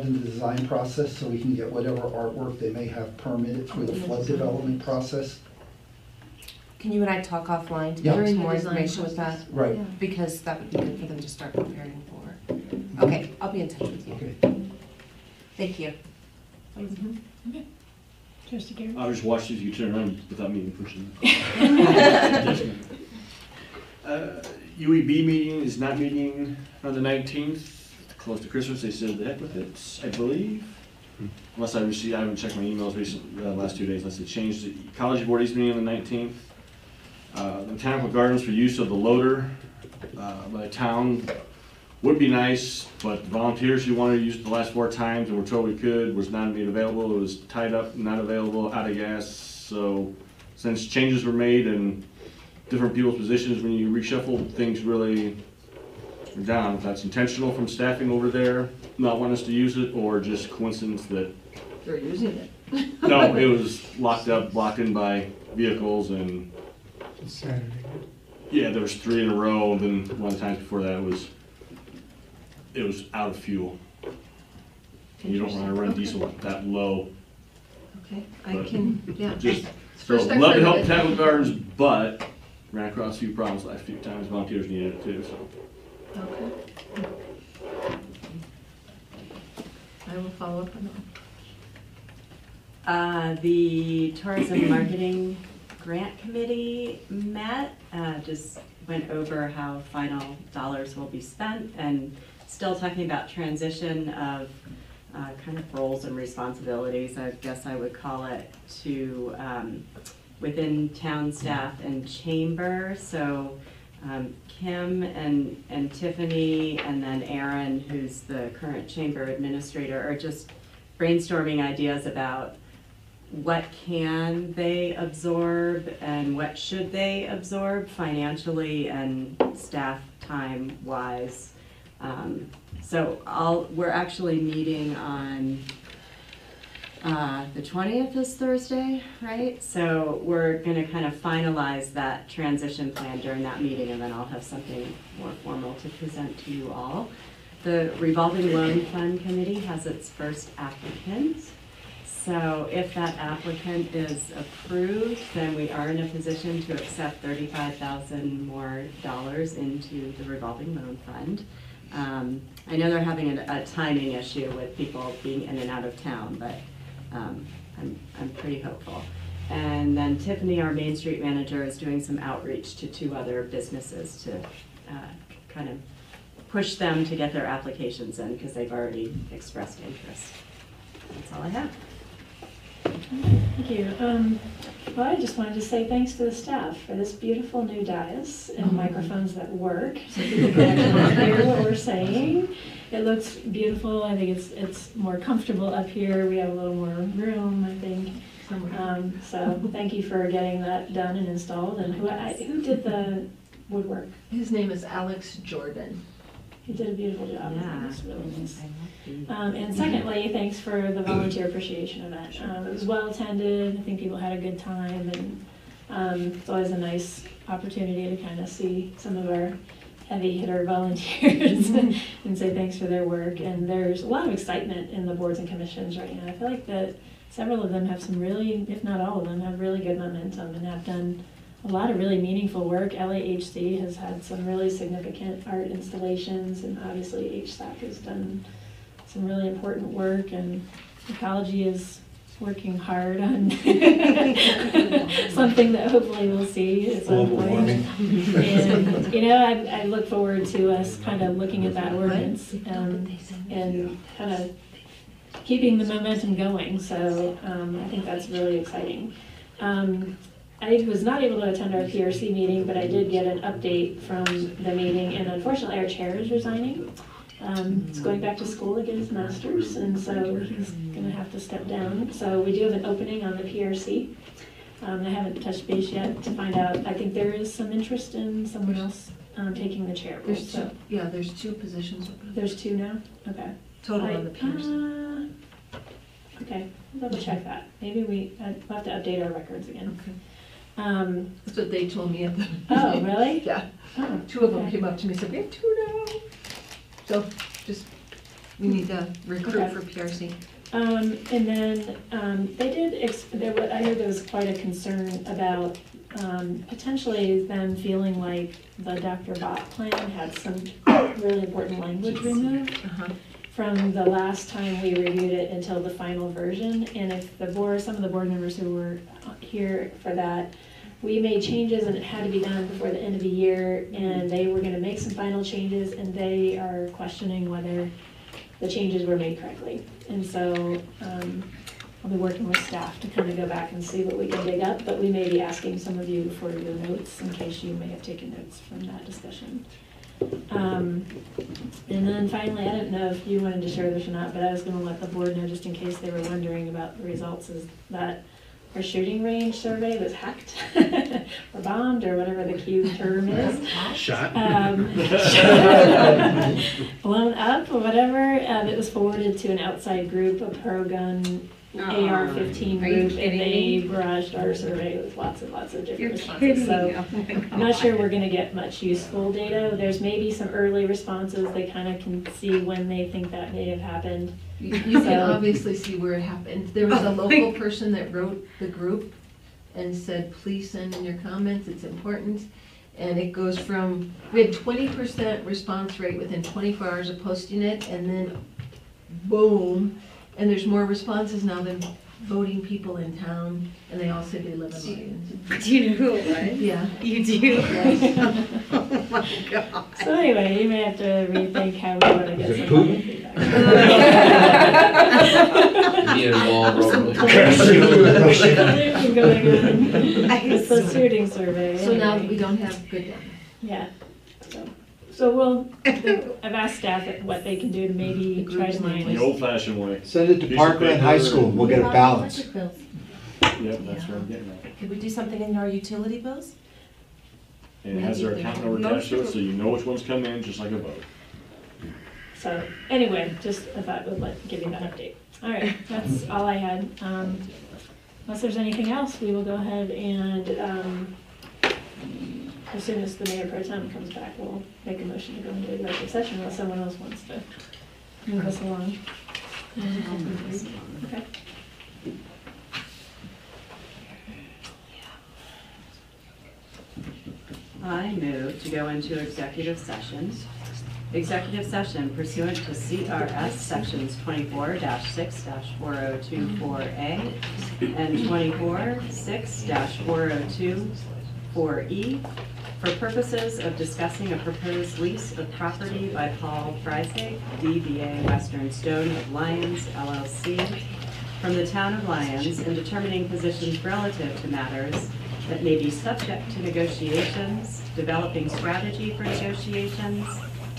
Speaker 13: in the design process so we can get whatever artwork they may have permitted through the flood development process.
Speaker 4: Can you and I talk offline to
Speaker 13: Yeah.
Speaker 4: get
Speaker 2: During the
Speaker 4: more
Speaker 2: design
Speaker 4: information with that?
Speaker 2: process.
Speaker 13: Right.
Speaker 2: Yeah.
Speaker 4: Because that would be good for them to start preparing for. Okay, I'll be in touch with you.
Speaker 13: Okay.
Speaker 4: Thank you.
Speaker 2: Mhm.
Speaker 3: Trustee Garrett?
Speaker 14: I'll just watch these, you turn around without me pushing. UEB meeting is not meeting on the 19th, close to Christmas, they said the heck with it, I believe. Unless I haven't checked my emails recently, last 2 days, unless they changed it. College Board is meeting on the 19th. The Botanical Gardens for use of the loader by the town would be nice, but the volunteers who wanted to use it the last 4 times and were told we could was not made available. It was tied up, not available, out of gas. So since changes were made and different people's positions, when you reshuffle, things really are down. If that's intentional from staffing over there, not wanting us to use it, or just coincidence that,
Speaker 2: They're using it.
Speaker 14: no, it was locked up, blocked in by vehicles, and
Speaker 11: Saturday.
Speaker 14: yeah, there was 3 in a row, and then one of the times before that it was out of fuel. You don't want to run diesel that low.
Speaker 2: Okay, I
Speaker 14: But
Speaker 2: can, yeah.
Speaker 14: Just,
Speaker 2: It's
Speaker 14: so
Speaker 2: first I've
Speaker 14: love to
Speaker 2: heard
Speaker 14: help
Speaker 2: of it.
Speaker 14: Botanical Gardens, but ran across a few problems last few times. Volunteers needed it too, so.
Speaker 2: Okay. I will follow up on that.
Speaker 7: The Tourism Marketing Grant Committee met, just went over how final dollars will be spent, and still talking about transition of kind of roles and responsibilities, I guess I would call it, to within town staff and chamber. So Kim and Tiffany and then Aaron, who's the current chamber administrator, are just brainstorming ideas about what can they absorb and what should they absorb financially and staff time wise. So we're actually meeting on the 20th is Thursday, right? So we're gonna kind of finalize that transition plan during that meeting, and then I'll have something more formal to present to you all. The revolving loan fund committee has its first applicant. So if that applicant is approved, then we are in a position to accept $35,000 more into the revolving loan fund. I know they're having a timing issue with people being in and out of town, but I'm pretty hopeful. And then Tiffany, our Main Street manager, is doing some outreach to 2 other businesses to kind of push them to get their applications in, because they've already expressed interest. That's all I have.
Speaker 3: Thank you. Well, I just wanted to say thanks to the staff for this beautiful new dais and microphones that work, so people can actually hear what we're saying. It looks beautiful. I think it's more comfortable up here. We have a little more room, I think. So thank you for getting that done and installed. And who did the woodwork?
Speaker 2: His name is Alex Jordan.
Speaker 3: He did a beautiful job.
Speaker 7: Yeah.
Speaker 3: It's really nice. And secondly, thanks for the volunteer appreciation event. It was well attended. I think people had a good time, and it's always a nice opportunity to kind of see some of our heavy hitter volunteers and say thanks for their work. And there's a lot of excitement in the boards and commissions right now. I feel like that several of them have some really, if not all of them, have really good momentum and have done a lot of really meaningful work. LAHC has had some really significant art installations, and obviously HSAC has done some really important work, and ecology is working hard on something that hopefully we'll see at some point. And, you know, I look forward to us kind of looking at that ordinance and kind of keeping the momentum going. So I think that's really exciting. I was not able to attend our PRC meeting, but I did get an update from the meeting, and unfortunately our chair is resigning. He's going back to school to get his master's, and so he's gonna have to step down. So we do have an opening on the PRC. I haven't touched base yet to find out. I think there is some interest in someone else taking the chair role.
Speaker 2: There's
Speaker 3: So
Speaker 2: two, yeah, there's 2 positions open.
Speaker 3: there's 2 now? Okay.
Speaker 2: Total on the PRC.
Speaker 3: Okay, double check that. Maybe we'll have to update our records again.
Speaker 2: Okay.
Speaker 3: That's
Speaker 2: what they told me at the.
Speaker 3: Oh, really?
Speaker 2: Yeah.
Speaker 3: Oh,
Speaker 2: 2 of them
Speaker 3: okay.
Speaker 2: came up to me and said, we have 2 now. So just, we need to recruit
Speaker 3: Okay.
Speaker 2: for PRC.
Speaker 3: And then they did, I heard there was quite a concern about potentially them feeling like the Dr. Bott plan had some really important language removed from the last time we reviewed it until the final version. And if the board, some of the board members who were here for that, we made changes and it had to be done before the end of the year, and they were gonna make some final changes, and they are questioning whether the changes were made correctly. And so I'll be working with staff to kind of go back and see what we can dig up, but we may be asking some of you for your notes in case you may have taken notes from that discussion. And then finally, I don't know if you wanted to share this or not, but I was gonna let the board know just in case they were wondering about the results, is that our shooting range survey was hacked or bombed or whatever the cute term is.
Speaker 10: Shot.
Speaker 3: Blown up or whatever. It was forwarded to an outside group, a pro-gun AR-15
Speaker 8: Are you
Speaker 3: group, and
Speaker 8: kidding
Speaker 3: they
Speaker 8: me?
Speaker 3: barraged our survey with lots and lots of different
Speaker 8: You're
Speaker 3: responses.
Speaker 8: kidding.
Speaker 3: So
Speaker 8: Oh my
Speaker 3: I'm not
Speaker 8: God.
Speaker 3: sure we're gonna get much useful data. There's maybe some early responses. They kind of can see when they think that may have happened.
Speaker 2: You can
Speaker 3: So-
Speaker 2: obviously see where it happened. There was a local person that wrote the group and said, please send in your comments, it's important. And it goes from, we had 20% response rate within 24 hours of posting it, and then boom. And there's more responses now than voting people in town, and they all say they live in Lyons.
Speaker 8: Do you know who it was?
Speaker 2: Yeah.
Speaker 8: You do? Oh my God.
Speaker 3: So anyway, you may have to rethink how we want to get
Speaker 10: Is it
Speaker 3: some
Speaker 10: Putin?
Speaker 3: feedback.
Speaker 10: Be involved, probably.
Speaker 3: Something going on. It's the shooting survey.
Speaker 2: So now
Speaker 3: anyway.
Speaker 2: we don't have good data.
Speaker 3: Yeah. So I've asked staff what they can do to maybe try to
Speaker 14: The
Speaker 3: manage.
Speaker 14: old-fashioned way.
Speaker 15: Send it to
Speaker 14: Piece of
Speaker 15: Parkland High
Speaker 14: paper
Speaker 15: School,
Speaker 14: and-
Speaker 15: we'll get a balance.
Speaker 14: Yep, that's what I'm getting at.
Speaker 4: Could we do something in our utility bills?
Speaker 14: And it has their account number attached to it, so you know which ones come in, just like a vote.
Speaker 3: So anyway, just I thought we'd give you that update. All right, that's all I had. Unless there's anything else, we will go ahead and as soon as the mayor pro tem comes back, we'll make a motion to go into executive session unless someone else wants to move us along. Okay.
Speaker 7: I move to go into executive session. Executive session pursuant to CRS sections 24-6-4024A and 24-6-4024E for purposes of discussing a proposed lease of property by Paul Freisig, DBA Western Stone of Lyons LLC, from the town of Lyons, and determining positions relative to matters that may be subject to negotiations, developing strategy for negotiations,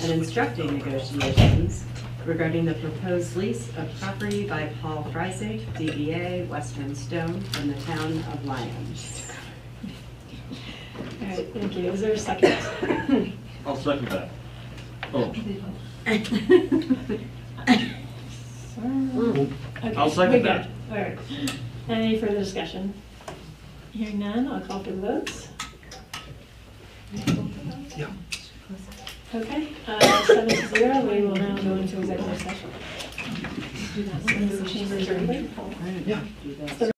Speaker 7: and instructing negotiations regarding the proposed lease of property by Paul Freisig, DBA Western Stone, from the town of Lyons.
Speaker 3: All right, thank you. Is there a second?
Speaker 14: I'll second that. Oh,
Speaker 3: Okay,
Speaker 14: I'll second
Speaker 3: we good.
Speaker 14: that.
Speaker 3: All right. Any further discussion? Hearing none, I'll call for the votes.
Speaker 10: Yeah.
Speaker 3: Okay, 7-0, we will now go into executive session. Chambers are open.
Speaker 10: Yeah.